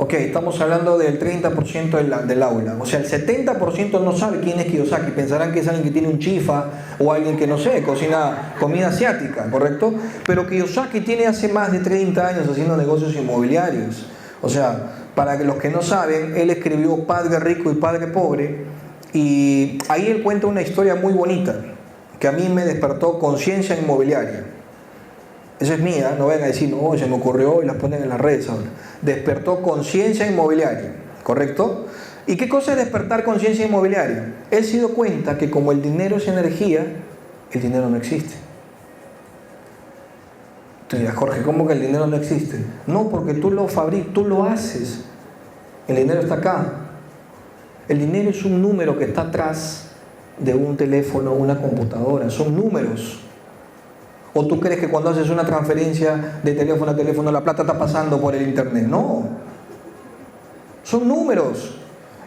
Ok, estamos hablando del 30% del aula. O sea, el 70% no sabe quién es Kiyosaki. Pensarán que es alguien que tiene un chifa o alguien que, no sé, cocina comida asiática, ¿correcto? Pero Kiyosaki tiene hace más de 30 años haciendo negocios inmobiliarios. O sea, para los que no saben, él escribió Padre Rico y Padre Pobre. Y ahí él cuenta una historia muy bonita que a mí me despertó conciencia inmobiliaria. Esa es mía, no vayan a decir, no, se me ocurrió y las ponen en las redes ahora. Despertó conciencia inmobiliaria, ¿correcto? ¿Y qué cosa es despertar conciencia inmobiliaria? Él se dio cuenta que como el dinero es energía, el dinero no existe. Tú dirás, Jorge, ¿cómo que el dinero no existe? No, porque tú lo fabricas, tú lo haces. El dinero está acá. El dinero es un número que está atrás de un teléfono o una computadora. Son números. ¿O tú crees que cuando haces una transferencia de teléfono a teléfono la plata está pasando por el internet? No. Son números.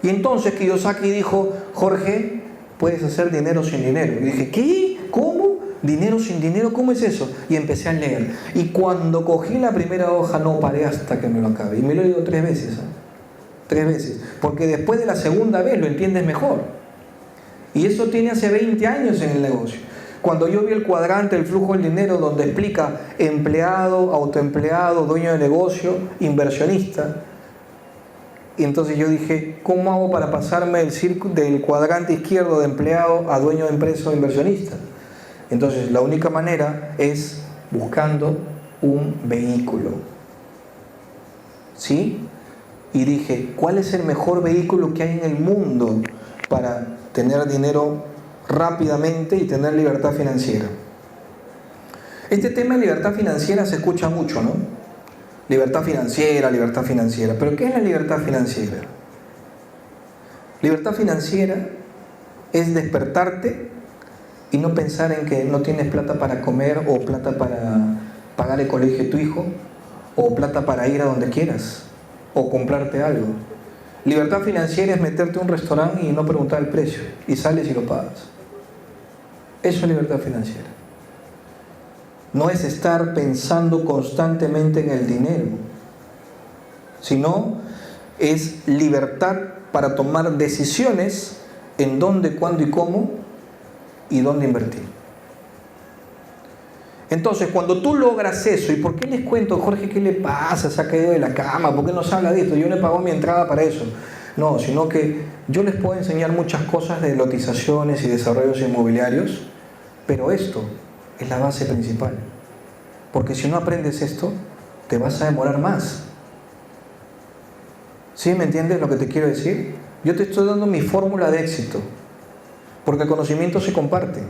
Y entonces Kiyosaki dijo, Jorge, puedes hacer dinero sin dinero. Y dije, ¿qué? ¿Cómo? ¿Dinero sin dinero? ¿Cómo es eso? Y empecé a leer. Y cuando cogí la primera hoja no paré hasta que me lo acabé. Y me lo he leído 3 veces. 3 veces. Porque después de la segunda vez lo entiendes mejor. Y eso tiene hace 20 años en el negocio. Cuando yo vi el cuadrante del flujo del dinero donde explica empleado, autoempleado, dueño de negocio, inversionista, y entonces yo dije, ¿cómo hago para pasarme del cuadrante izquierdo de empleado a dueño de empresa o inversionista? Entonces la única manera es buscando un vehículo. ¿Sí? Y dije, ¿cuál es el mejor vehículo que hay en el mundo para tener dinero rápidamente y tener libertad financiera? Este tema de libertad financiera se escucha mucho, ¿no? Libertad financiera. ¿Pero qué es la libertad financiera? Libertad financiera es despertarte y no pensar en que no tienes plata para comer, o plata para pagar el colegio de tu hijo, o plata para ir a donde quieras, o comprarte algo. Libertad financiera es meterte a un restaurante y no preguntar el precio, y sales y lo pagas. Eso es libertad financiera. No es estar pensando constantemente en el dinero, sino es libertad para tomar decisiones en dónde, cuándo y cómo, y dónde invertir. Entonces, cuando tú logras eso, ¿y por qué les cuento, Jorge, qué le pasa? Se ha caído de la cama, ¿por qué no se habla de esto? Yo le pago mi entrada para eso. No, sino que yo les puedo enseñar muchas cosas de lotizaciones y desarrollos inmobiliarios, pero esto es la base principal. Porque si no aprendes esto, te vas a demorar más. ¿Sí me entiendes lo que te quiero decir? Yo te estoy dando mi fórmula de éxito, porque el conocimiento se comparte.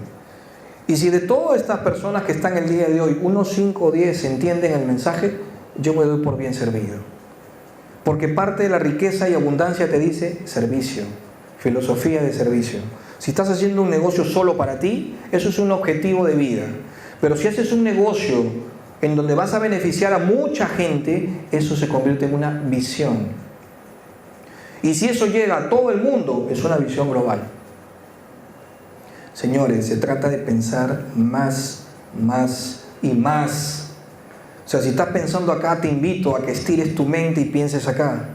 Y si de todas estas personas que están el día de hoy, unos 5 o 10 entienden el mensaje, yo me doy por bien servido. Porque parte de la riqueza y abundancia te dice servicio, filosofía de servicio. Si estás haciendo un negocio solo para ti, eso es un objetivo de vida. Pero si haces un negocio en donde vas a beneficiar a mucha gente, eso se convierte en una visión. Y si eso llega a todo el mundo, es una visión global. Señores, se trata de pensar más y más. O sea, si estás pensando acá, te invito a que estires tu mente y pienses acá.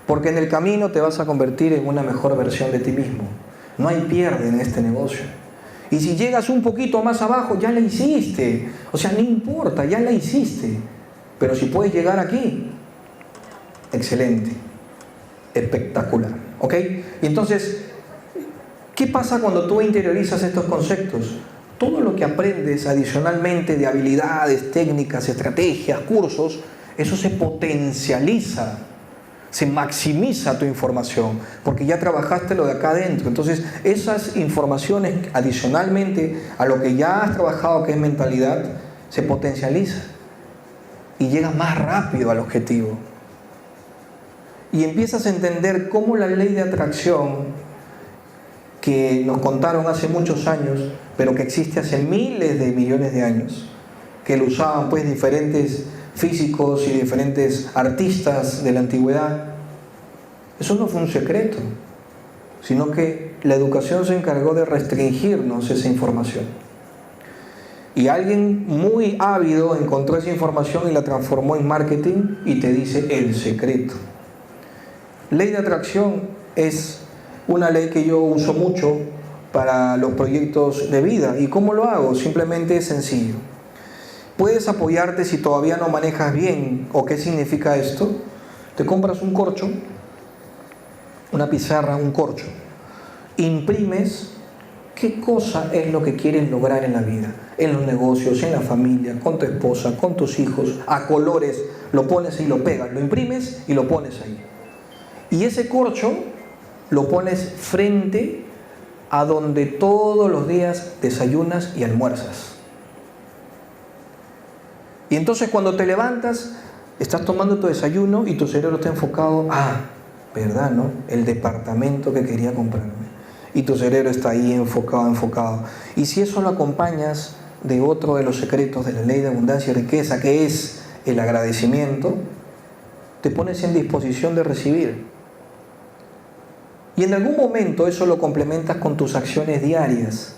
Porque en el camino te vas a convertir en una mejor versión de ti mismo. No hay pierde en este negocio. Y si llegas un poquito más abajo, ya la hiciste. O sea, no importa, ya la hiciste. Pero si puedes llegar aquí, excelente, espectacular. ¿Ok? Y entonces, ¿qué pasa cuando tú interiorizas estos conceptos? Todo lo que aprendes adicionalmente de habilidades, técnicas, estrategias, cursos, eso se potencializa, se maximiza tu información, porque ya trabajaste lo de acá adentro. Entonces, esas informaciones, adicionalmente a lo que ya has trabajado, que es mentalidad, se potencializa y llegas más rápido al objetivo. Y empiezas a entender cómo la ley de atracción, que nos contaron hace muchos años, pero que existe hace miles de millones de años, que lo usaban pues diferentes físicos y diferentes artistas de la antigüedad. Eso no fue un secreto, sino que la educación se encargó de restringirnos esa información. Y alguien muy ávido encontró esa información y la transformó en marketing y te dice el secreto. Ley de atracción es una ley que yo uso mucho para los proyectos de vida. ¿Y cómo lo hago? Simplemente es sencillo. Puedes apoyarte si todavía no manejas bien o qué significa esto. Te compras un corcho, una pizarra, un corcho. Imprimes qué cosa es lo que quieres lograr en la vida, en los negocios, en la familia, con tu esposa, con tus hijos, a colores. Lo pones y lo pegas, lo imprimes y lo pones ahí. Y ese corcho lo pones frente a donde todos los días desayunas y almuerzas. Y entonces cuando te levantas, estás tomando tu desayuno y tu cerebro está enfocado, ¿verdad, no? El departamento que quería comprarme. Y tu cerebro está ahí enfocado. Y si eso lo acompañas de otro de los secretos de la ley de abundancia y riqueza, que es el agradecimiento, te pones en disposición de recibir. Y en algún momento eso lo complementas con tus acciones diarias.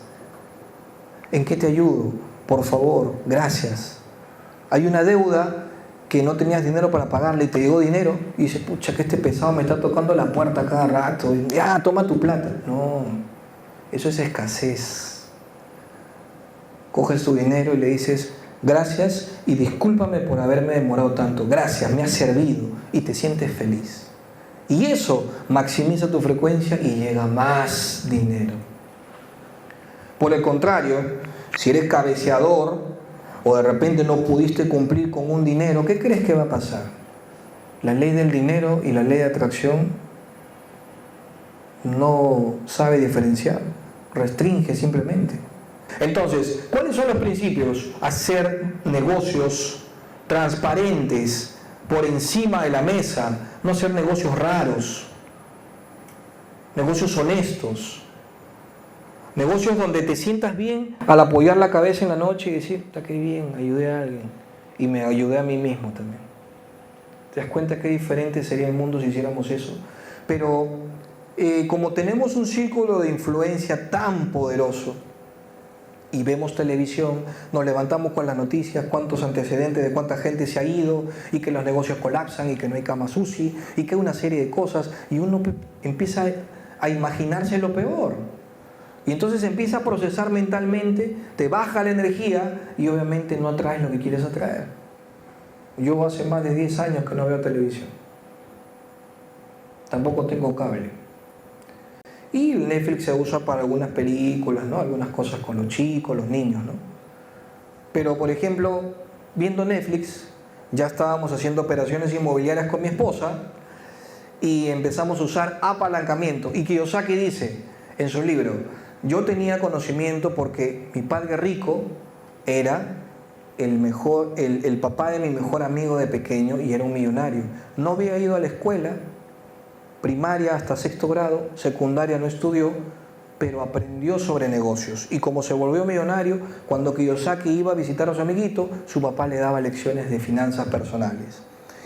¿En qué te ayudo? Por favor, gracias. Hay una deuda que no tenías dinero para pagarle y te llegó dinero y dices, pucha, que este pesado me está tocando la puerta cada rato. Y, toma tu plata. No, eso es escasez. coges tu dinero y le dices, gracias y discúlpame por haberme demorado tanto. Gracias, me has servido, y te sientes feliz. Y eso maximiza tu frecuencia y llega más dinero. Por el contrario, si eres cabeceador o de repente no pudiste cumplir con un dinero, ¿qué crees que va a pasar? La ley del dinero y la ley de atracción no sabe diferenciar, restringe simplemente. Entonces, ¿cuáles son los principios? Hacer negocios transparentes, por encima de la mesa, no hacer negocios raros, negocios honestos, negocios donde te sientas bien al apoyar la cabeza en la noche y decir, está que bien, ayudé a alguien y me ayudé a mí mismo también. ¿Te das cuenta qué diferente sería el mundo si hiciéramos eso? Pero como tenemos un círculo de influencia tan poderoso y vemos televisión, nos levantamos con las noticias, cuántos antecedentes de cuánta gente se ha ido y que los negocios colapsan y que no hay cama sushi y que una serie de cosas, y uno empieza a imaginarse lo peor. Y entonces empieza a procesar mentalmente, te baja la energía y obviamente no atraes lo que quieres atraer. Yo hace más de 10 años que no veo televisión. Tampoco tengo cable. Y el Netflix se usa para algunas películas, ¿no? Algunas cosas con los chicos, los niños, ¿no? Pero, por ejemplo, viendo Netflix, ya estábamos haciendo operaciones inmobiliarias con mi esposa y empezamos a usar apalancamiento. Y Kiyosaki dice en su libro, yo tenía conocimiento porque mi padre rico era el papá de mi mejor amigo de pequeño y era un millonario. No había ido a la escuela primaria hasta 6º grado, secundaria no estudió, pero aprendió sobre negocios. Y como se volvió millonario, cuando Kiyosaki iba a visitar a su amiguito, su papá le daba lecciones de finanzas personales.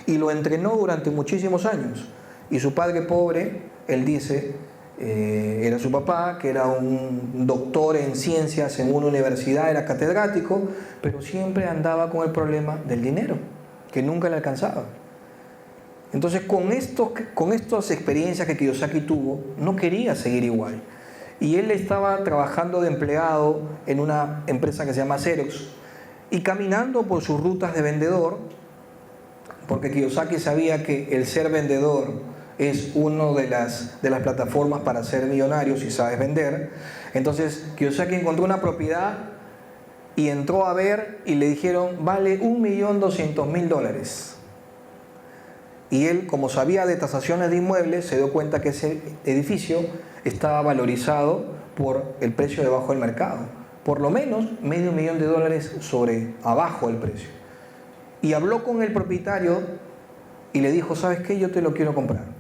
Y lo entrenó durante muchísimos años. Y su padre pobre, él dice, era su papá, que era un doctor en ciencias en una universidad, era catedrático, pero siempre andaba con el problema del dinero, que nunca le alcanzaba. Entonces, con estas experiencias que Kiyosaki tuvo, no quería seguir igual. Y él estaba trabajando de empleado en una empresa que se llama Xerox, y caminando por sus rutas de vendedor, porque Kiyosaki sabía que el ser vendedor es una de las plataformas para ser millonario si sabes vender. Entonces, Kiyosaki encontró una propiedad y entró a ver y le dijeron, vale $1.200.000. Y él, como sabía de tasaciones de inmuebles, se dio cuenta que ese edificio estaba valorizado por el precio debajo del mercado. Por lo menos $500,000 sobre abajo del precio. Y habló con el propietario y le dijo, ¿sabes qué? Yo te lo quiero comprar.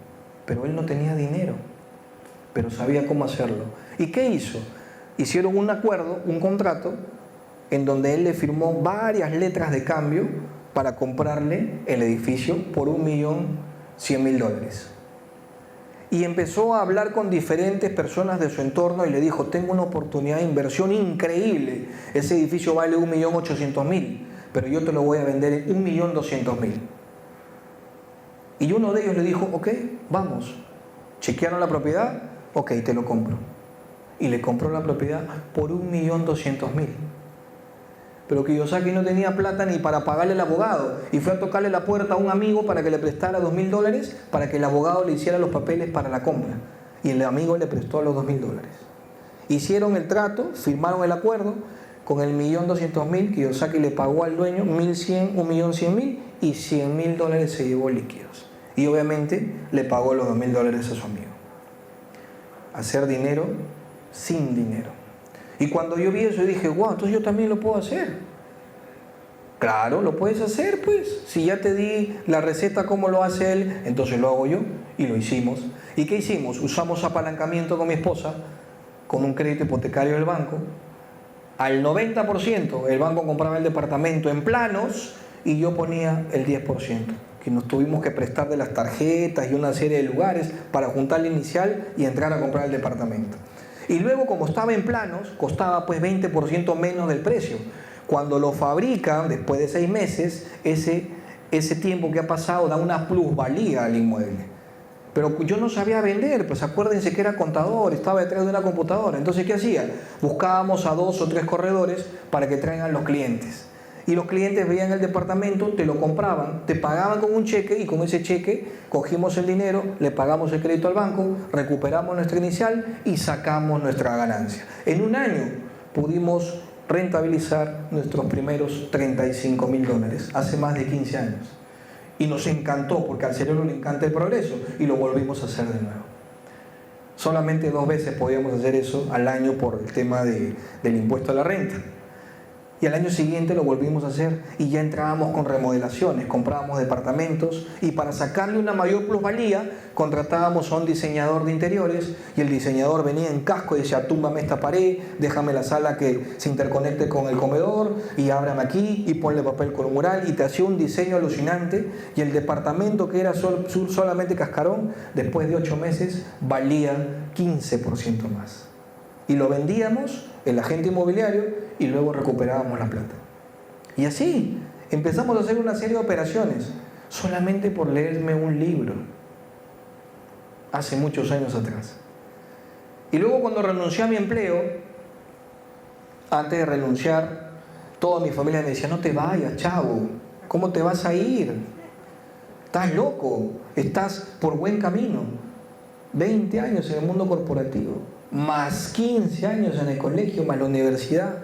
Pero él no tenía dinero, pero sabía cómo hacerlo. ¿Y qué hizo? Hicieron un acuerdo, un contrato, en donde él le firmó varias letras de cambio para comprarle el edificio por $1.100.000. Y empezó a hablar con diferentes personas de su entorno y le dijo, tengo una oportunidad de inversión increíble. Ese edificio vale $1.800.000, pero yo te lo voy a vender en $1.200.000. Y uno de ellos le dijo, ok, vamos. Chequearon la propiedad, ok, te lo compro. Y le compró la propiedad por $1.200.000. Pero Kiyosaki no tenía plata ni para pagarle al abogado y fue a tocarle la puerta a un amigo para que le prestara $2.000 para que el abogado le hiciera los papeles para la compra, y el amigo le prestó los $2.000. Hicieron el trato, firmaron el acuerdo. Con el $1.200.000 Kiyosaki le pagó al dueño $1.100.000 y $100.000 se llevó líquidos, y obviamente le pagó los $2.000 a su amigo. Hacer dinero sin dinero. Y cuando yo vi eso, yo dije, wow, entonces yo también lo puedo hacer. Claro, lo puedes hacer, pues. Si ya te di la receta cómo lo hace él, entonces lo hago yo. Y lo hicimos. ¿Y qué hicimos? Usamos apalancamiento con mi esposa, con un crédito hipotecario del banco. Al 90% el banco compraba el departamento en planos y yo ponía el 10%. Que nos tuvimos que prestar de las tarjetas y una serie de lugares para juntar la inicial y entrar a comprar el departamento. Y luego, como estaba en planos, costaba pues 20% menos del precio. Cuando lo fabrican, después de 6 meses, ese tiempo que ha pasado da una plusvalía al inmueble. Pero yo no sabía vender, pues acuérdense que era contador, estaba detrás de una computadora. Entonces, ¿qué hacía? Buscábamos a 2 o 3 corredores para que traigan los clientes. Y los clientes veían el departamento, te lo compraban, te pagaban con un cheque y con ese cheque cogimos el dinero, le pagamos el crédito al banco, recuperamos nuestra inicial y sacamos nuestra ganancia. En un año pudimos rentabilizar nuestros primeros $35.000, hace más de 15 años. Y nos encantó, porque al cerebro le encanta el progreso, y lo volvimos a hacer de nuevo. Solamente 2 veces podíamos hacer eso al año por el tema del impuesto a la renta. Y al año siguiente lo volvimos a hacer y ya entrábamos con remodelaciones, comprábamos departamentos y para sacarle una mayor plusvalía contratábamos a un diseñador de interiores y el diseñador venía en casco y decía: túmbame esta pared, déjame la sala que se interconecte con el comedor y ábrame aquí y ponle papel con mural, y te hacía un diseño alucinante, y el departamento que era solamente cascarón, después de 8 meses valía 15% más. Y lo vendíamos, el agente inmobiliario, y luego recuperábamos la plata. Y así empezamos a hacer una serie de operaciones solamente por leerme un libro hace muchos años atrás. Y luego, cuando renuncié a mi empleo, antes de renunciar, toda mi familia me decía: no te vayas, chavo, ¿cómo te vas a ir? Estás loco, estás por buen camino. 20 años en el mundo corporativo, más 15 años en el colegio, más la universidad.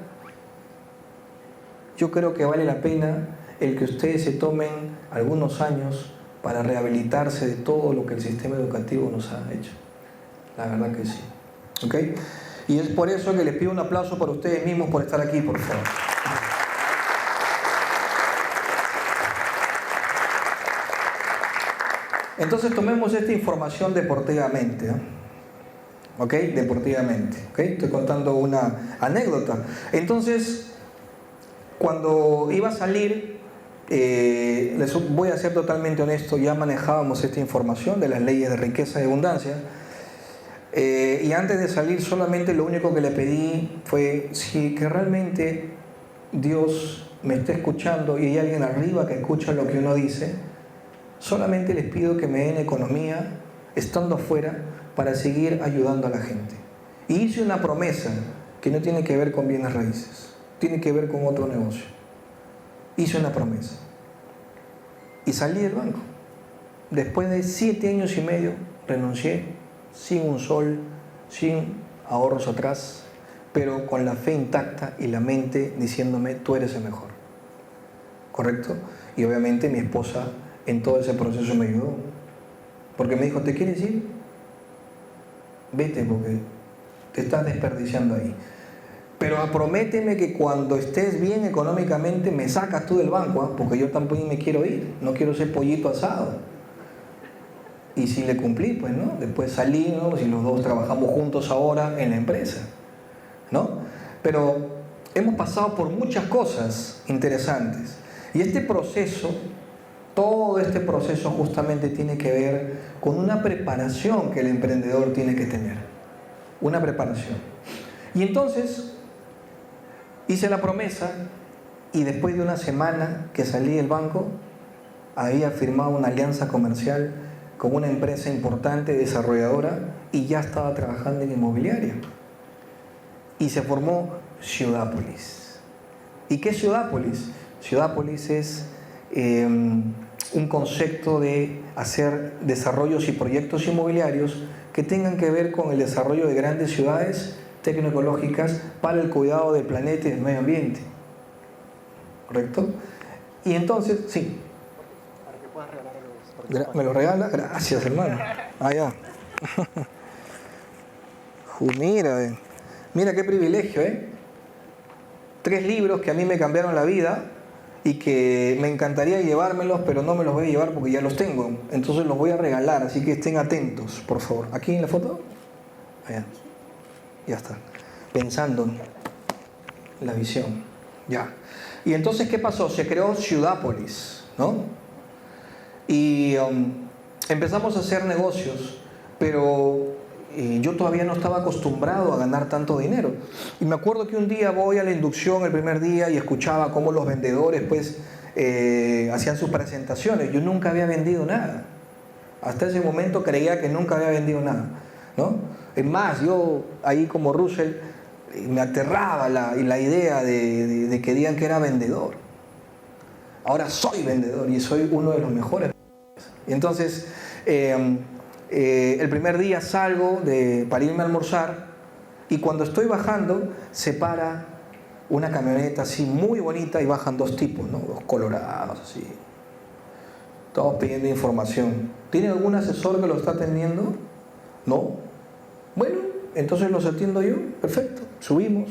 Yo creo que vale la pena el que ustedes se tomen algunos años para rehabilitarse de todo lo que el sistema educativo nos ha hecho. La verdad que sí. ¿Ok? Y es por eso que les pido un aplauso para ustedes mismos por estar aquí, por favor. Entonces tomemos esta información deportivamente, ¿no? ¿Ok? Deportivamente. ¿Ok? Estoy contando una anécdota. Entonces, cuando iba a salir, les voy a ser totalmente honesto, ya manejábamos esta información de las leyes de riqueza y abundancia. Y antes de salir, solamente lo único que le pedí fue: si que realmente Dios me está escuchando y hay alguien arriba que escucha lo que uno dice, solamente les pido que me den economía estando afuera para seguir ayudando a la gente. Y hice una promesa que no tiene que ver con bienes raíces, tiene que ver con otro negocio. Hice una promesa y salí del banco. Después de 7 años y medio renuncié, sin un sol, sin ahorros atrás, pero con la fe intacta y la mente diciéndome: tú eres el mejor. ¿Correcto? Y obviamente mi esposa en todo ese proceso me ayudó, porque me dijo: ¿te quieres ir? Vete, porque te estás desperdiciando ahí. Pero prométeme que cuando estés bien económicamente me sacas tú del banco, ¿eh? Porque yo tampoco me quiero ir, no quiero ser pollito asado. Y sí le cumplí, pues, ¿no? Después salimos y los dos trabajamos juntos ahora en la empresa, ¿no? Pero hemos pasado por muchas cosas interesantes. Y este proceso, todo este proceso justamente tiene que ver con una preparación que el emprendedor tiene que tener. Una preparación. Y entonces hice la promesa y después de una semana que salí del banco, había firmado una alianza comercial con una empresa importante desarrolladora y ya estaba trabajando en inmobiliaria. Y se formó Ciudápolis. ¿Y qué es Ciudápolis? Ciudápolis es un concepto de hacer desarrollos y proyectos inmobiliarios que tengan que ver con el desarrollo de grandes ciudades tecnoecológicas para el cuidado del planeta y del medio ambiente. ¿Correcto? Y entonces, sí. Para que puedas regalar a los ¿Me lo regala? Gracias, hermano. Ah, ya. Mira, mira qué privilegio, ¿eh? 3 libros que a mí me cambiaron la vida y que me encantaría llevármelos, pero no me los voy a llevar porque ya los tengo. Entonces los voy a regalar, así que estén atentos, por favor. ¿Aquí en la foto? Allá. Ya está. Pensando en la visión. Ya. Y entonces, ¿qué pasó? Se creó Ciudápolis, ¿no? Y empezamos a hacer negocios, pero yo todavía no estaba acostumbrado a ganar tanto dinero. Y me acuerdo que un día voy a la inducción el primer día y escuchaba cómo los vendedores pues hacían sus presentaciones. Yo nunca había vendido nada. Hasta ese momento creía que nunca había vendido nada, ¿no? Es más, yo ahí como Russell me aterraba la idea de que digan que era vendedor. Ahora soy vendedor y soy uno de los mejores. Y entonces, el primer día salgo para irme a almorzar y cuando estoy bajando se para una camioneta así muy bonita y bajan dos tipos, ¿no? Dos colorados así, todos pidiendo información. ¿Tiene algún asesor que lo está atendiendo? No. Bueno, entonces los atiendo yo. Perfecto. Subimos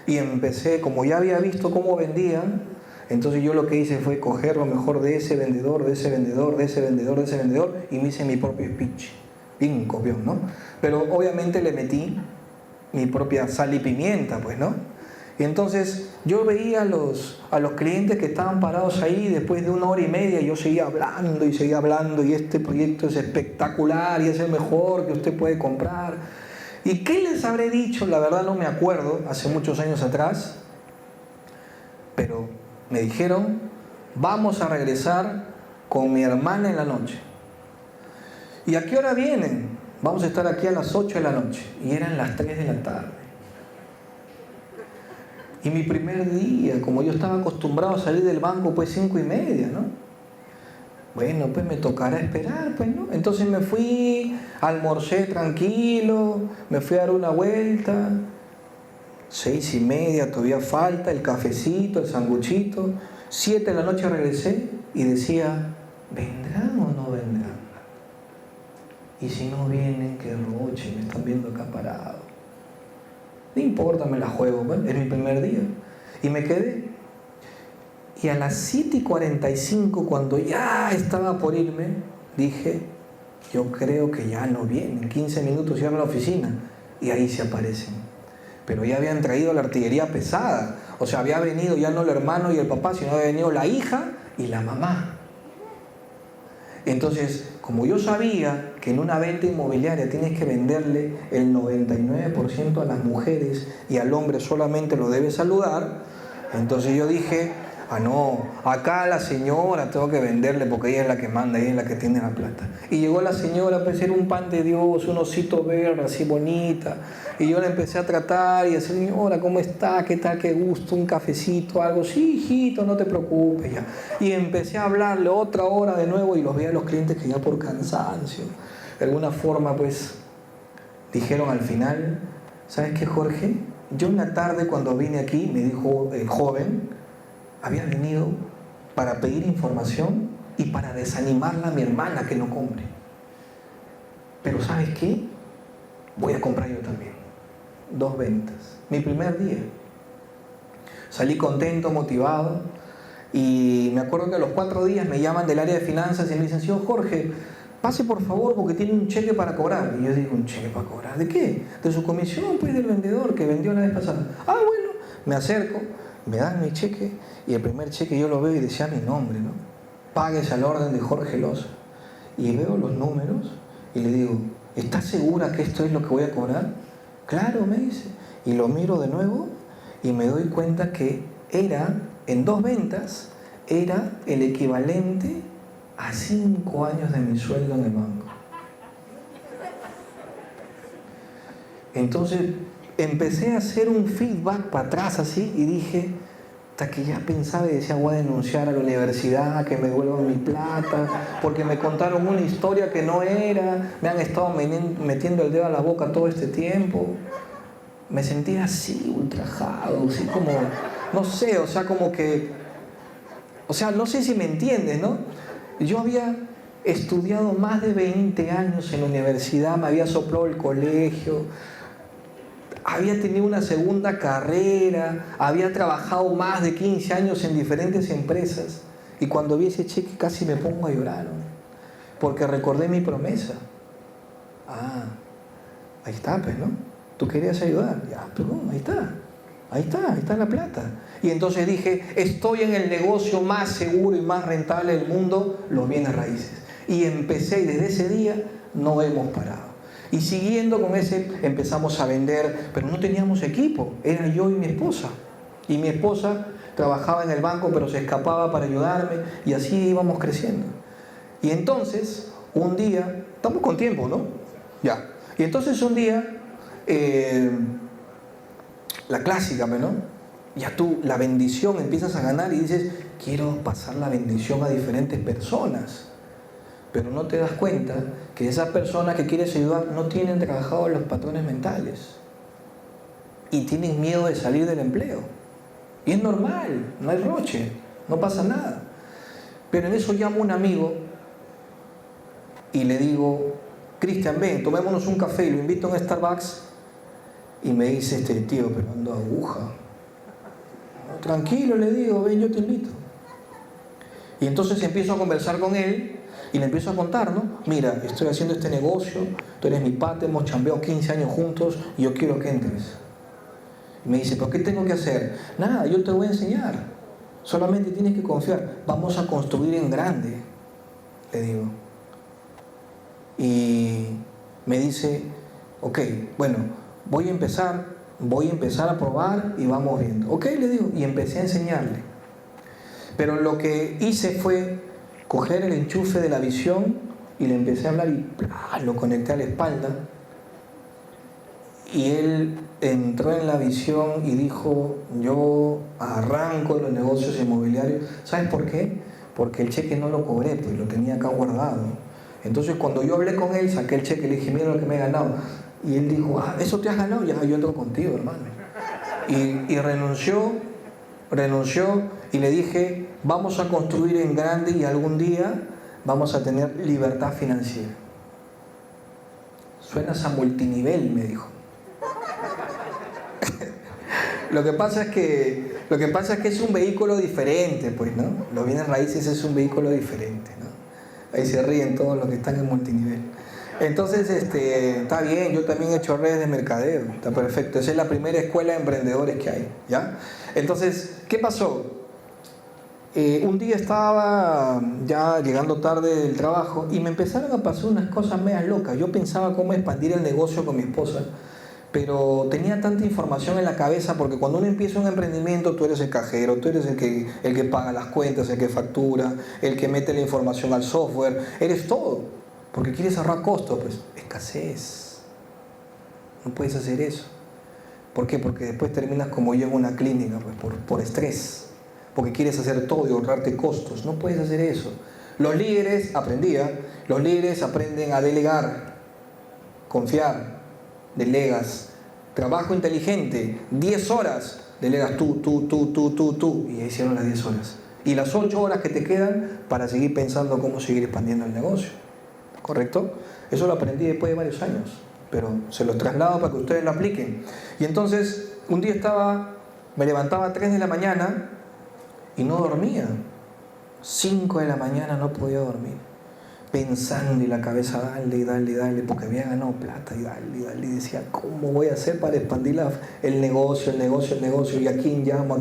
y empecé, como ya había visto cómo vendían, entonces yo lo que hice fue coger lo mejor de ese vendedor, de ese vendedor, de ese vendedor, de ese vendedor, y me hice mi propio speech. Bien copión, ¿no? Pero obviamente le metí mi propia sal y pimienta, pues, ¿no? Y entonces yo veía a los clientes que estaban parados ahí, después de 1 hora y media yo seguía hablando, y este proyecto es espectacular y es el mejor que usted puede comprar. ¿Y qué les habré dicho? La verdad no me acuerdo, hace muchos años atrás, pero me dijeron, vamos a regresar con mi hermana en la noche. ¿Y a qué hora vienen? Vamos a estar aquí a las 8 de la noche. Y eran las 3 de la tarde. Y mi primer día, como yo estaba acostumbrado a salir del banco, pues 5:30, ¿no? Bueno, pues me tocará esperar, pues, ¿no? Entonces me fui, almorcé tranquilo, me fui a dar una vuelta. 6:30, todavía falta, el cafecito, el sanguchito. 7 de la noche regresé y decía, ¿vendrán o no vendrán? Y si no vienen, qué roche, me están viendo acá parado. No importa, me la juego, ¿ves? Es mi primer día. Y me quedé. Y a las 7:45, cuando ya estaba por irme, dije, yo creo que ya no vienen. En 15 minutos cierro la oficina. Y ahí se aparecen. Pero ya habían traído la artillería pesada. O sea, había venido ya no el hermano y el papá, sino había venido la hija y la mamá. Entonces, como yo sabía que en una venta inmobiliaria tienes que venderle el 99% a las mujeres y al hombre solamente lo debes saludar, entonces yo dije, no, acá a la señora tengo que venderle porque ella es la que manda, ella es la que tiene la plata. Y llegó la señora, pues era un pan de Dios, un osito verde así bonita, y yo la empecé a tratar y decía, señora, ¿cómo está? ¿Qué tal? ¿Qué gusto? ¿Un cafecito? Algo. Sí, hijito, no te preocupes ya. Y empecé a hablarle otra hora de nuevo y los veía a los clientes que ya por cansancio, de alguna forma pues dijeron al final, ¿sabes qué, Jorge? Yo en la tarde cuando vine aquí, me dijo el joven, había venido para pedir información y para desanimarla a mi hermana que no compre. Pero ¿sabes qué? Voy a comprar yo también. 2 ventas. Mi primer día. Salí contento, motivado. Y me acuerdo que a los 4 días me llaman del área de finanzas y me dicen, señor Jorge, pase por favor porque tiene un cheque para cobrar. Y yo digo, ¿un cheque para cobrar? ¿De qué? De su comisión, pues, del vendedor que vendió la vez pasada. Bueno, me acerco, me dan mi cheque y el primer cheque yo lo veo y decía mi nombre, ¿no? Páguese al orden de Jorge Loza. Y veo los números y le digo, ¿estás segura que esto es lo que voy a cobrar? Claro, me dice. Y lo miro de nuevo y me doy cuenta que era, en 2 ventas, era el equivalente a 5 años de mi sueldo en el banco. Entonces empecé a hacer un feedback para atrás así y dije, hasta que ya pensaba y decía, voy a denunciar a la universidad que me devuelvan mi plata porque me contaron una historia que no era, me han estado metiendo el dedo a la boca todo este tiempo. Me sentía así, ultrajado, así como, no sé, o sea, como que, o sea, no sé si me entiendes, ¿no? Yo había estudiado más de 20 años en la universidad, me había soplado el colegio, había tenido una segunda carrera, había trabajado más de 15 años en diferentes empresas y cuando vi ese cheque casi me pongo a llorar, ¿no? Porque recordé mi promesa. Ahí está, pues, ¿no? Tú querías ayudar, ya, pero no, ahí está la plata. Y entonces dije, estoy en el negocio más seguro y más rentable del mundo, los bienes raíces. Y empecé y desde ese día no hemos parado. Y siguiendo con ese, empezamos a vender, pero no teníamos equipo, era yo y mi esposa. Y mi esposa trabajaba en el banco, pero se escapaba para ayudarme, y así íbamos creciendo. Y entonces, un día, estamos con tiempo, ¿no? Ya. Y entonces un día, la clásica, ¿no? Ya tú la bendición empiezas a ganar y dices, quiero pasar la bendición a diferentes personas. Pero no te das cuenta que esas personas que quieres ayudar no tienen trabajado los patrones mentales y tienen miedo de salir del empleo. Y es normal, no hay roche, no pasa nada. Pero en eso llamo a un amigo y le digo, Cristian, ven, tomémonos un café, y lo invito a un Starbucks. Y me dice tío, pero ando aguja. No, tranquilo, le digo, ven, yo te invito. Y entonces empiezo a conversar con él y le empiezo a contar, ¿no? Mira, estoy haciendo este negocio, tú eres mi pata, hemos chambeado 15 años juntos y yo quiero que entres. Y me dice, ¿pero qué tengo que hacer? Nada, yo te voy a enseñar. Solamente tienes que confiar. Vamos a construir en grande, le digo. Y me dice, ok, bueno, voy a empezar a probar y vamos viendo. Ok, le digo, y empecé a enseñarle. Pero lo que hice fue coger el enchufe de la visión y le empecé a hablar y ¡plá!, lo conecté a la espalda. Y él entró en la visión y dijo, yo arranco los negocios inmobiliarios. ¿Sabes por qué? Porque el cheque no lo cobré, pues lo tenía acá guardado. Entonces cuando yo hablé con él, saqué el cheque y le dije, mira lo que me he ganado. Y él dijo, ¿eso te has ganado? Ya, yo entro contigo, hermano. Y renunció y le dije, vamos a construir en grande y algún día vamos a tener libertad financiera. Suenas a multinivel, me dijo. Lo que pasa es que es un vehículo diferente, pues, ¿no? Los bienes raíces es un vehículo diferente, ¿no? Ahí se ríen todos los que están en multinivel. Entonces, está bien, yo también he hecho redes de mercadeo, está perfecto. Esa es la primera escuela de emprendedores que hay, ¿ya? Entonces, ¿qué pasó? Un día estaba ya llegando tarde del trabajo y me empezaron a pasar unas cosas medias locas. Yo pensaba cómo expandir el negocio con mi esposa, pero tenía tanta información en la cabeza, porque cuando uno empieza un emprendimiento, tú eres el cajero, tú eres el que paga las cuentas, el que factura, el que mete la información al software, eres todo, porque quieres ahorrar costos, pues escasez. No puedes hacer eso. ¿Por qué? Porque después terminas como yo en una clínica, pues por estrés, porque quieres hacer todo y ahorrarte costos. No puedes hacer eso. Los líderes aprenden a delegar, confiar, delegas. Trabajo inteligente, 10 horas, delegas tú, y ahí hicieron las 10 horas. Y las 8 horas que te quedan para seguir pensando cómo seguir expandiendo el negocio. ¿Correcto? Eso lo aprendí después de varios años, pero se lo traslado para que ustedes lo apliquen. Y entonces, un día me levantaba a 3 de la mañana y no dormía. 5 de la mañana no podía dormir, pensando, y la cabeza dale, porque había ganado plata y dale, y decía, ¿cómo voy a hacer para expandir el negocio, y a quién llamo,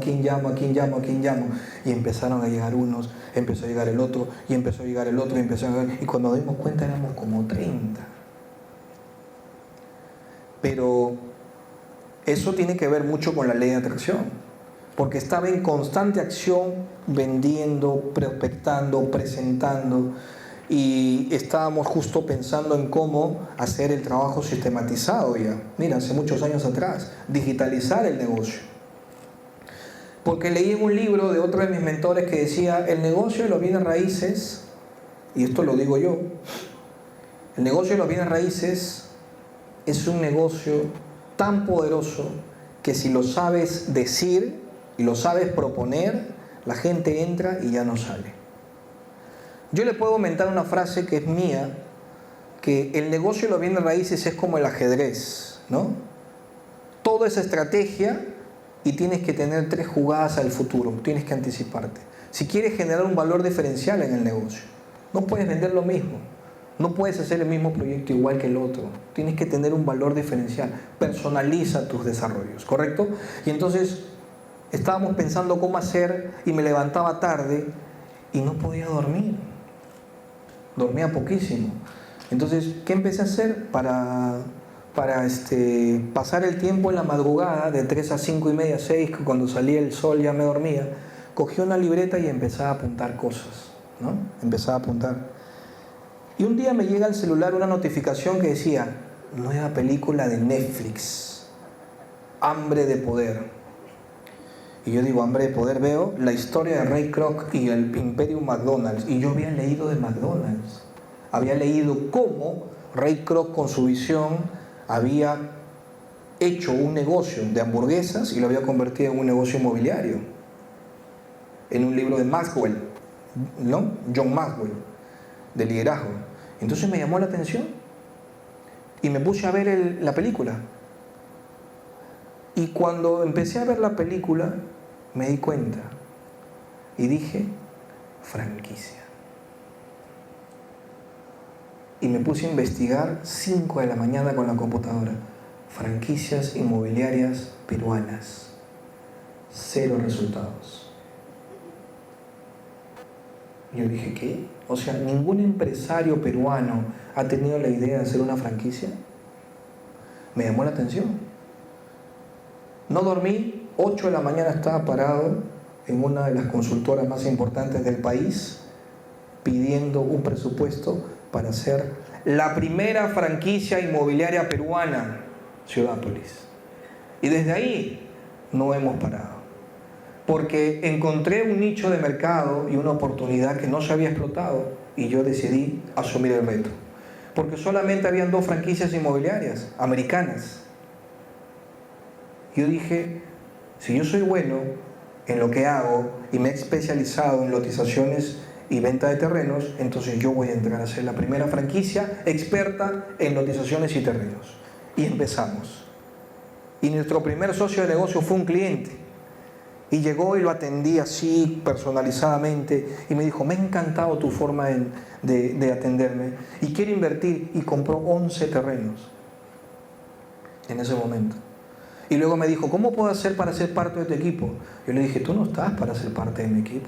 y empezaron a llegar unos, empezó a llegar el otro, y empezó a llegar el otro, y cuando nos dimos cuenta éramos como 30. Pero eso tiene que ver mucho con la ley de atracción, porque estaba en constante acción, vendiendo, prospectando, presentando, y estábamos justo pensando en cómo hacer el trabajo sistematizado ya. Mira, hace muchos años atrás, digitalizar el negocio. Porque leí en un libro de otro de mis mentores que decía, el negocio de los bienes raíces, y esto lo digo yo, el negocio de los bienes raíces es un negocio tan poderoso que si lo sabes decir y lo sabes proponer, la gente entra y ya no sale. Yo le puedo aumentar una frase que es mía, que el negocio de los bienes raíces es como el ajedrez, ¿no? Todo es estrategia y tienes que tener 3 jugadas al futuro, tienes que anticiparte. Si quieres generar un valor diferencial en el negocio, no puedes vender lo mismo, no puedes hacer el mismo proyecto igual que el otro, tienes que tener un valor diferencial, personaliza tus desarrollos, ¿correcto? Y entonces estábamos pensando cómo hacer y me levantaba tarde y no podía dormir. Dormía poquísimo. Entonces, ¿qué empecé a hacer para pasar el tiempo en la madrugada, de 3 a 5 y media, 6, que cuando salía el sol ya me dormía? Cogí una libreta y empecé a apuntar cosas, ¿no? Empecé a apuntar. Y un día me llega al celular una notificación que decía, nueva película de Netflix, Hambre de Poder. Y yo digo, Hambre de Poder, veo la historia de Ray Kroc y el Imperio McDonald's. Y yo había leído de McDonald's. Había leído cómo Ray Kroc con su visión había hecho un negocio de hamburguesas y lo había convertido en un negocio inmobiliario. En un libro de Maxwell, ¿no? John Maxwell, de liderazgo. Entonces me llamó la atención y me puse a ver la película. Y cuando empecé a ver la película, me di cuenta y dije, franquicia. Y me puse a investigar 5 de la mañana con la computadora. Franquicias inmobiliarias peruanas. 0 resultados. Yo dije, ¿qué? O sea, ¿ningún empresario peruano ha tenido la idea de hacer una franquicia? Me llamó la atención. No dormí, 8 de la mañana estaba parado en una de las consultoras más importantes del país pidiendo un presupuesto para hacer la primera franquicia inmobiliaria peruana, Ciudápolis. Y desde ahí no hemos parado. Porque encontré un nicho de mercado y una oportunidad que no se había explotado y yo decidí asumir el reto. Porque solamente habían 2 franquicias inmobiliarias americanas. Yo dije, si yo soy bueno en lo que hago y me he especializado en lotizaciones y venta de terrenos, entonces yo voy a entrar a ser la primera franquicia experta en lotizaciones y terrenos. Y empezamos. Y nuestro primer socio de negocio fue un cliente. Y llegó y lo atendí así, personalizadamente, y me dijo, me ha encantado tu forma de atenderme, y quiero invertir, y compró 11 terrenos en ese momento. Y luego me dijo, ¿cómo puedo hacer para ser parte de tu equipo? Yo le dije, tú no estás para ser parte de mi equipo,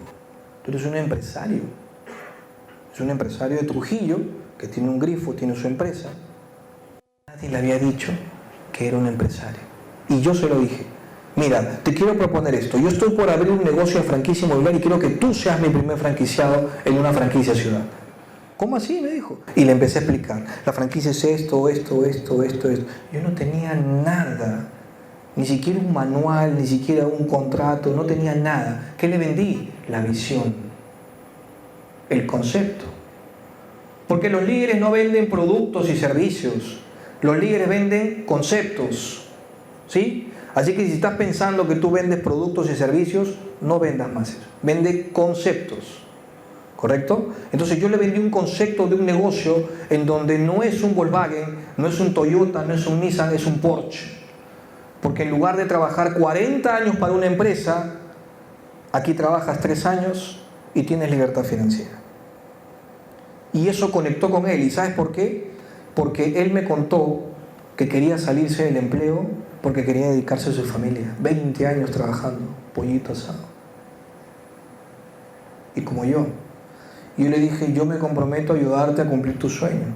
tú eres un empresario. Es un empresario de Trujillo, que tiene un grifo, tiene su empresa. Nadie le había dicho que era un empresario. Y yo se lo dije, mira, te quiero proponer esto. Yo estoy por abrir un negocio de franquicia inmobiliaria y quiero que tú seas mi primer franquiciado en una franquicia ciudad. ¿Cómo así? Me dijo. Y le empecé a explicar. La franquicia es esto. Yo no tenía nada. Ni siquiera un manual, ni siquiera un contrato. No tenía nada. ¿Qué le vendí? La visión. El concepto. Porque los líderes no venden productos y servicios. Los líderes venden conceptos. ¿Sí? Así que si estás pensando que tú vendes productos y servicios, no vendas más eso. Vende conceptos. ¿Correcto? Entonces yo le vendí un concepto de un negocio en donde no es un Volkswagen, no es un Toyota, no es un Nissan, es un Porsche. Porque en lugar de trabajar 40 años para una empresa, aquí trabajas 3 años y tienes libertad financiera. Y eso conectó con él. ¿Y sabes por qué? Porque él me contó que quería salirse del empleo porque quería dedicarse a su familia. 20 años trabajando, pollito asado. Y como yo le dije, yo me comprometo a ayudarte a cumplir tu sueño.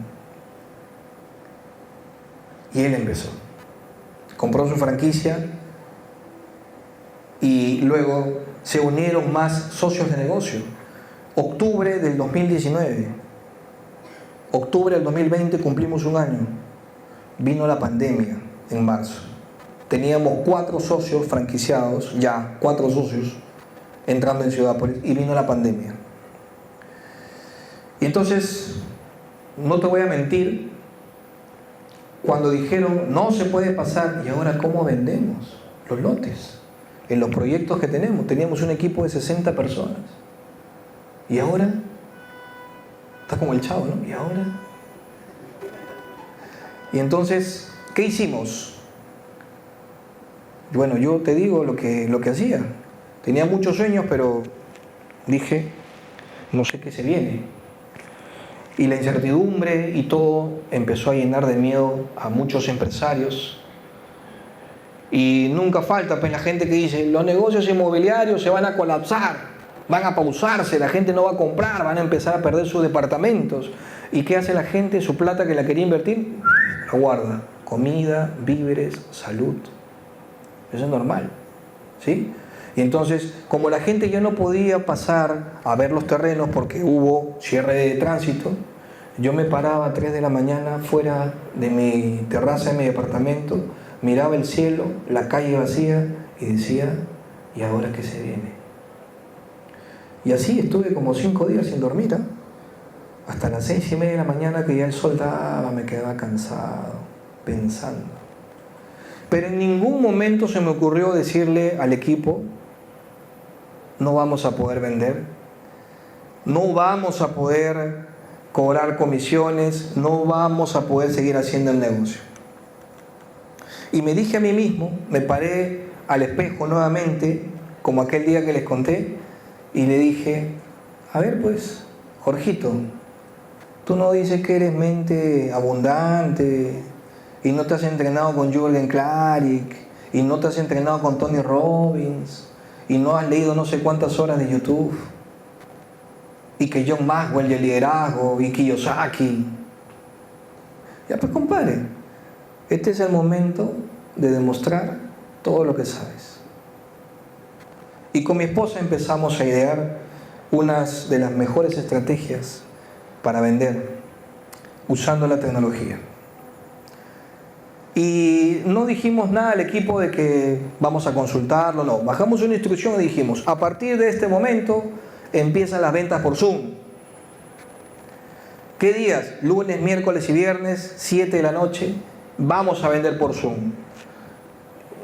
Y él empezó. Compró su franquicia y luego se unieron más socios de negocio. Octubre del 2019. Octubre del 2020 cumplimos un año. Vino la pandemia en marzo. Teníamos 4 socios franquiciados, ya 4 socios entrando en Ciudápolis, y vino la pandemia. Y entonces, no te voy a mentir, cuando dijeron no se puede pasar, ¿y ahora cómo vendemos los lotes? En los proyectos que teníamos un equipo de 60 personas. Y ahora, está como el Chavo, ¿no? ¿Y ahora? Y entonces, ¿qué hicimos? Bueno, yo te digo lo que hacía. Tenía muchos sueños, pero dije, no sé qué se viene. Y la incertidumbre y todo empezó a llenar de miedo a muchos empresarios. Y nunca falta pues la gente que dice, los negocios inmobiliarios se van a colapsar, van a pausarse, la gente no va a comprar, van a empezar a perder sus departamentos. ¿Y qué hace la gente? Su plata que la quería invertir, la guarda. Comida, víveres, salud. Eso es normal, ¿sí? Y entonces, como la gente ya no podía pasar a ver los terrenos porque hubo cierre de tránsito, Yo me paraba a 3 de la mañana fuera de mi terraza de mi departamento, miraba el cielo, la calle vacía y decía, ¿y ahora qué se viene? Y así estuve como 5 días sin dormir, hasta las 6:30 de la mañana, que ya el sol daba, me quedaba cansado, pensando. Pero en ningún momento se me ocurrió decirle al equipo, no vamos a poder vender, no vamos a poder cobrar comisiones, no vamos a poder seguir haciendo el negocio. Y me dije a mí mismo, me paré al espejo nuevamente, como aquel día que les conté, y le dije, a ver pues, Jorgito, tú no dices que eres mente abundante, y no te has entrenado con Jürgen Klarik, y no te has entrenado con Tony Robbins, y no has leído no sé cuántas horas de YouTube, y que John Maxwell de liderazgo, y Kiyosaki. Ya pues compadre, este es el momento de demostrar todo lo que sabes. Y con mi esposa empezamos a idear unas de las mejores estrategias para vender, usando la tecnología. Y no dijimos nada al equipo de que vamos a consultarlo, no. Bajamos una instrucción y dijimos, a partir de este momento empiezan las ventas por Zoom. ¿Qué días? Lunes, miércoles y viernes, 7 de la noche, vamos a vender por Zoom.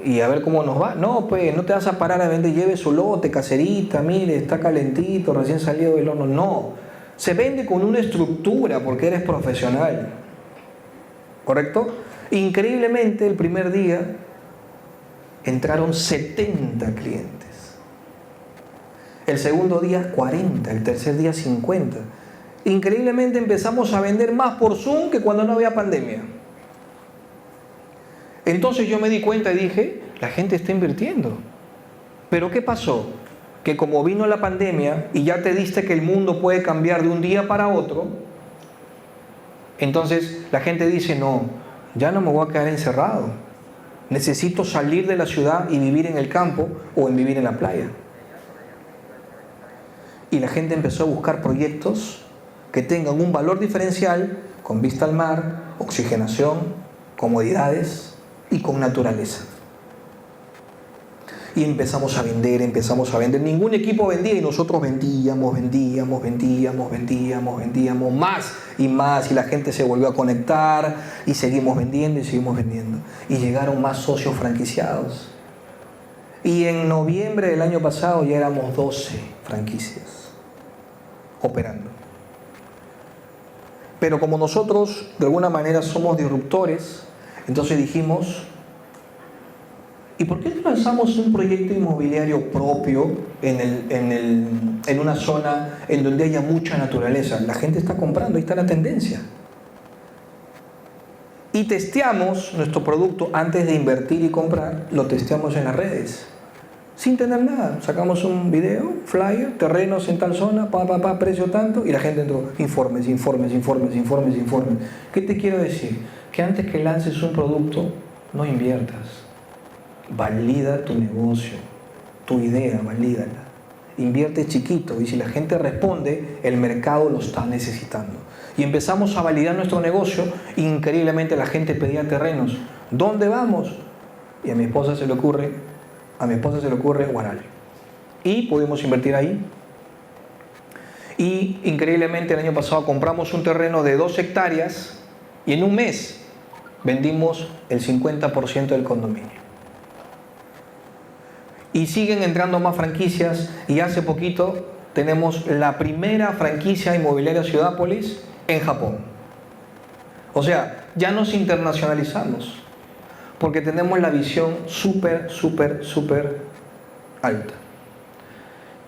Y a ver cómo nos va. No, pues no te vas a parar a vender, lleve su lote, caserita, mire, está calentito, recién salido del horno. No, se vende con una estructura porque eres profesional. ¿Correcto? Increíblemente, el primer día entraron 70 clientes. El segundo día 40, el tercer día 50. Increíblemente empezamos a vender más por Zoom que cuando no había pandemia. Entonces yo me di cuenta y dije, la gente está invirtiendo. ¿Pero qué pasó? Que como vino la pandemia y ya te diste que el mundo puede cambiar de un día para otro, entonces la gente dice, no, ya no me voy a quedar encerrado. Necesito salir de la ciudad y vivir en el campo o en vivir en la playa. Y la gente empezó a buscar proyectos que tengan un valor diferencial con vista al mar, oxigenación, comodidades y con naturaleza. Y empezamos a vender. Ningún equipo vendía y nosotros vendíamos más y más, y la gente se volvió a conectar y seguimos vendiendo. Y llegaron más socios franquiciados. Y en noviembre del año pasado ya éramos 12 franquicias operando. Pero como nosotros de alguna manera somos disruptores, entonces dijimos, ¿y por qué no lanzamos un proyecto inmobiliario propio en una zona en donde haya mucha naturaleza? La gente está comprando, ahí está la tendencia. Y testeamos nuestro producto antes de invertir y comprar, lo testeamos en las redes, sin tener nada. Sacamos un video, flyer, terrenos en tal zona, precio tanto, y la gente entró, informes. ¿Qué te quiero decir? Que antes que lances un producto, no inviertas. Valida tu negocio, tu idea, valídala. Invierte chiquito, y si la gente responde, el mercado lo está necesitando. Y empezamos a validar nuestro negocio. Increíblemente la gente pedía terrenos. ¿Dónde vamos? Y a mi esposa se le ocurre Huaral. Y pudimos invertir ahí. Y increíblemente el año pasado compramos un terreno de 2 hectáreas y en un mes vendimos el 50% del condominio. Y siguen entrando más franquicias, y hace poquito tenemos la primera franquicia inmobiliaria Ciudápolis en Japón. O sea, ya nos internacionalizamos porque tenemos la visión súper alta.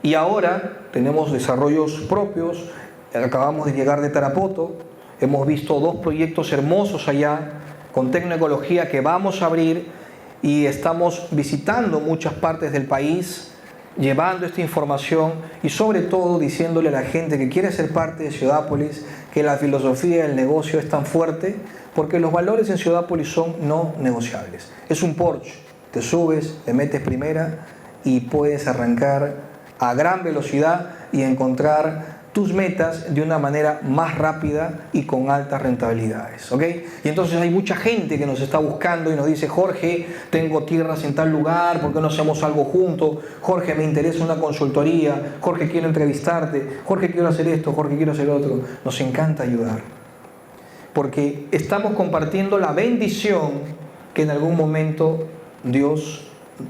Y ahora tenemos desarrollos propios. Acabamos de llegar de Tarapoto, hemos visto 2 proyectos hermosos allá con tecnoecología que vamos a abrir, y estamos visitando muchas partes del país, llevando esta información y sobre todo diciéndole a la gente que quiere ser parte de Ciudápolis que la filosofía del negocio es tan fuerte, porque los valores en Ciudápolis son no negociables. Es un Porsche, te subes, te metes primera y puedes arrancar a gran velocidad y encontrar tus metas de una manera más rápida y con altas rentabilidades, ¿ok? Y entonces hay mucha gente que nos está buscando y nos dice: Jorge, tengo tierras en tal lugar, ¿por qué no hacemos algo juntos? Jorge, me interesa una consultoría. Jorge, quiero entrevistarte. Jorge, quiero hacer esto. Jorge, quiero hacer otro. Nos encanta ayudar, porque estamos compartiendo la bendición que en algún momento Dios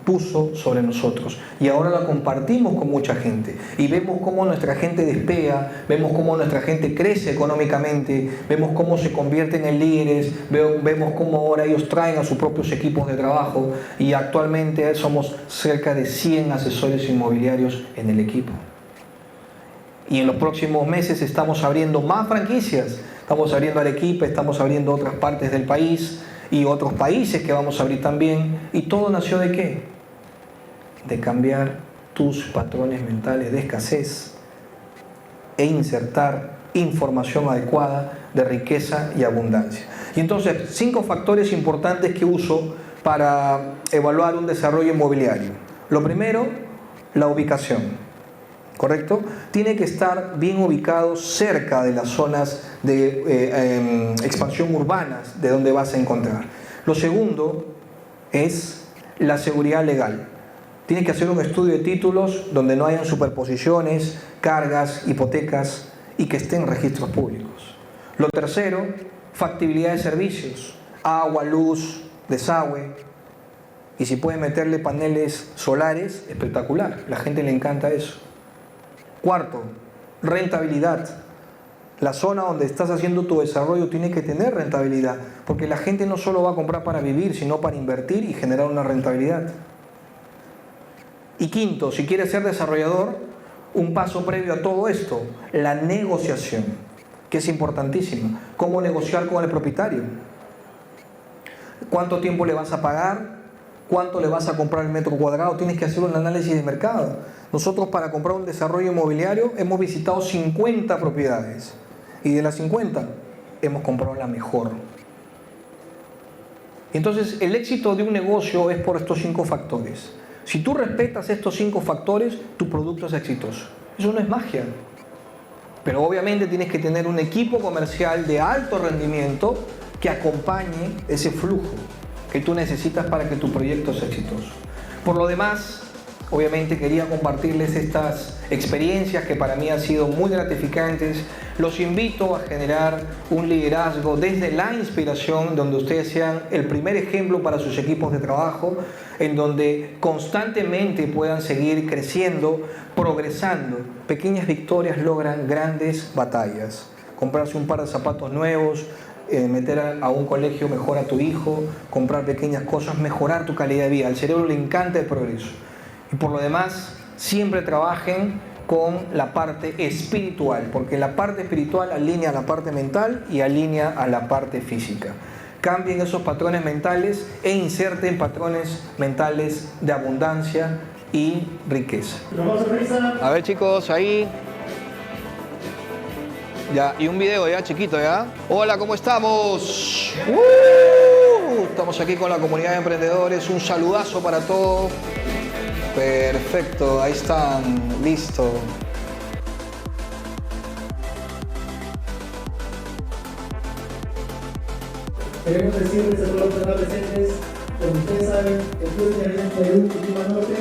puso sobre nosotros, y ahora la compartimos con mucha gente, y vemos cómo nuestra gente despega, vemos cómo nuestra gente crece económicamente, vemos cómo se convierten en líderes, vemos cómo ahora ellos traen a sus propios equipos de trabajo, y actualmente somos cerca de 100 asesores inmobiliarios en el equipo. Y en los próximos meses estamos abriendo más franquicias, estamos abriendo Arequipa, estamos abriendo otras partes del país y otros países que vamos a abrir también. ¿Y todo nació de qué? De cambiar tus patrones mentales de escasez e insertar información adecuada de riqueza y abundancia. Y entonces, 5 factores importantes que uso para evaluar un desarrollo inmobiliario. Lo primero, la ubicación. ¿Correcto? Tiene que estar bien ubicado cerca de las zonas de expansión urbanas de donde vas a encontrar. Lo segundo es la seguridad legal. Tienes que hacer un estudio de títulos donde no hayan superposiciones, cargas, hipotecas y que estén en registros públicos. Lo tercero, factibilidad de servicios, agua, luz, desagüe. Y si puedes meterle paneles solares, espectacular. A la gente le encanta eso. Cuarto, rentabilidad. La zona donde estás haciendo tu desarrollo tiene que tener rentabilidad, porque la gente no solo va a comprar para vivir, sino para invertir y generar una rentabilidad. Y quinto, si quieres ser desarrollador, un paso previo a todo esto, la negociación, que es importantísima. ¿Cómo negociar con el propietario? ¿Cuánto tiempo le vas a pagar? ¿Cuánto le vas a comprar el metro cuadrado? Tienes que hacer un análisis de mercado. Nosotros, para comprar un desarrollo inmobiliario, hemos visitado 50 propiedades, y de las 50 hemos comprado la mejor. Entonces, el éxito de un negocio es por estos 5 factores. Si tú respetas estos 5 factores, tu producto es exitoso. Eso no es magia. Pero obviamente tienes que tener un equipo comercial de alto rendimiento que acompañe ese flujo que tú necesitas para que tu proyecto sea exitoso. Por lo demás, obviamente quería compartirles estas experiencias que para mí han sido muy gratificantes. Los invito a generar un liderazgo desde la inspiración, donde ustedes sean el primer ejemplo para sus equipos de trabajo, en donde constantemente puedan seguir creciendo, progresando. Pequeñas victorias logran grandes batallas. Comprarse un par de zapatos nuevos, meter a un colegio mejor a tu hijo, comprar pequeñas cosas, mejorar tu calidad de vida. Al cerebro le encanta el progreso. Y por lo demás, siempre trabajen con la parte espiritual, porque la parte espiritual alinea a la parte mental y alinea a la parte física. Cambien esos patrones mentales e inserten patrones mentales de abundancia y riqueza. A ver, chicos, ahí. Ya, y un video ya chiquito, ¿ya? Hola, ¿cómo estamos? Estamos aquí con la comunidad de emprendedores. Un saludazo para todos. Perfecto, ahí están, listo. Queremos decirles a todos los que están presentes, como ustedes saben, el Club de Internet Perú y Lima Norte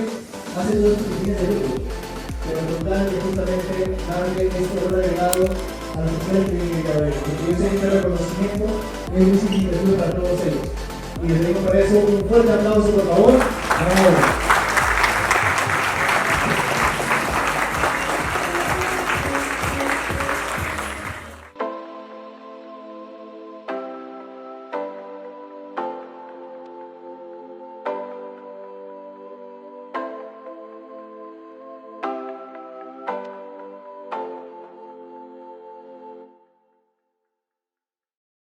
hace 2 oficinas de lujo, pero nos dan justamente darle este valor agregado a los oficinas de porque yo sé que este reconocimiento es muy significativo para todos ellos. Y les digo para eso un fuerte aplauso, por favor. ¡Bravo!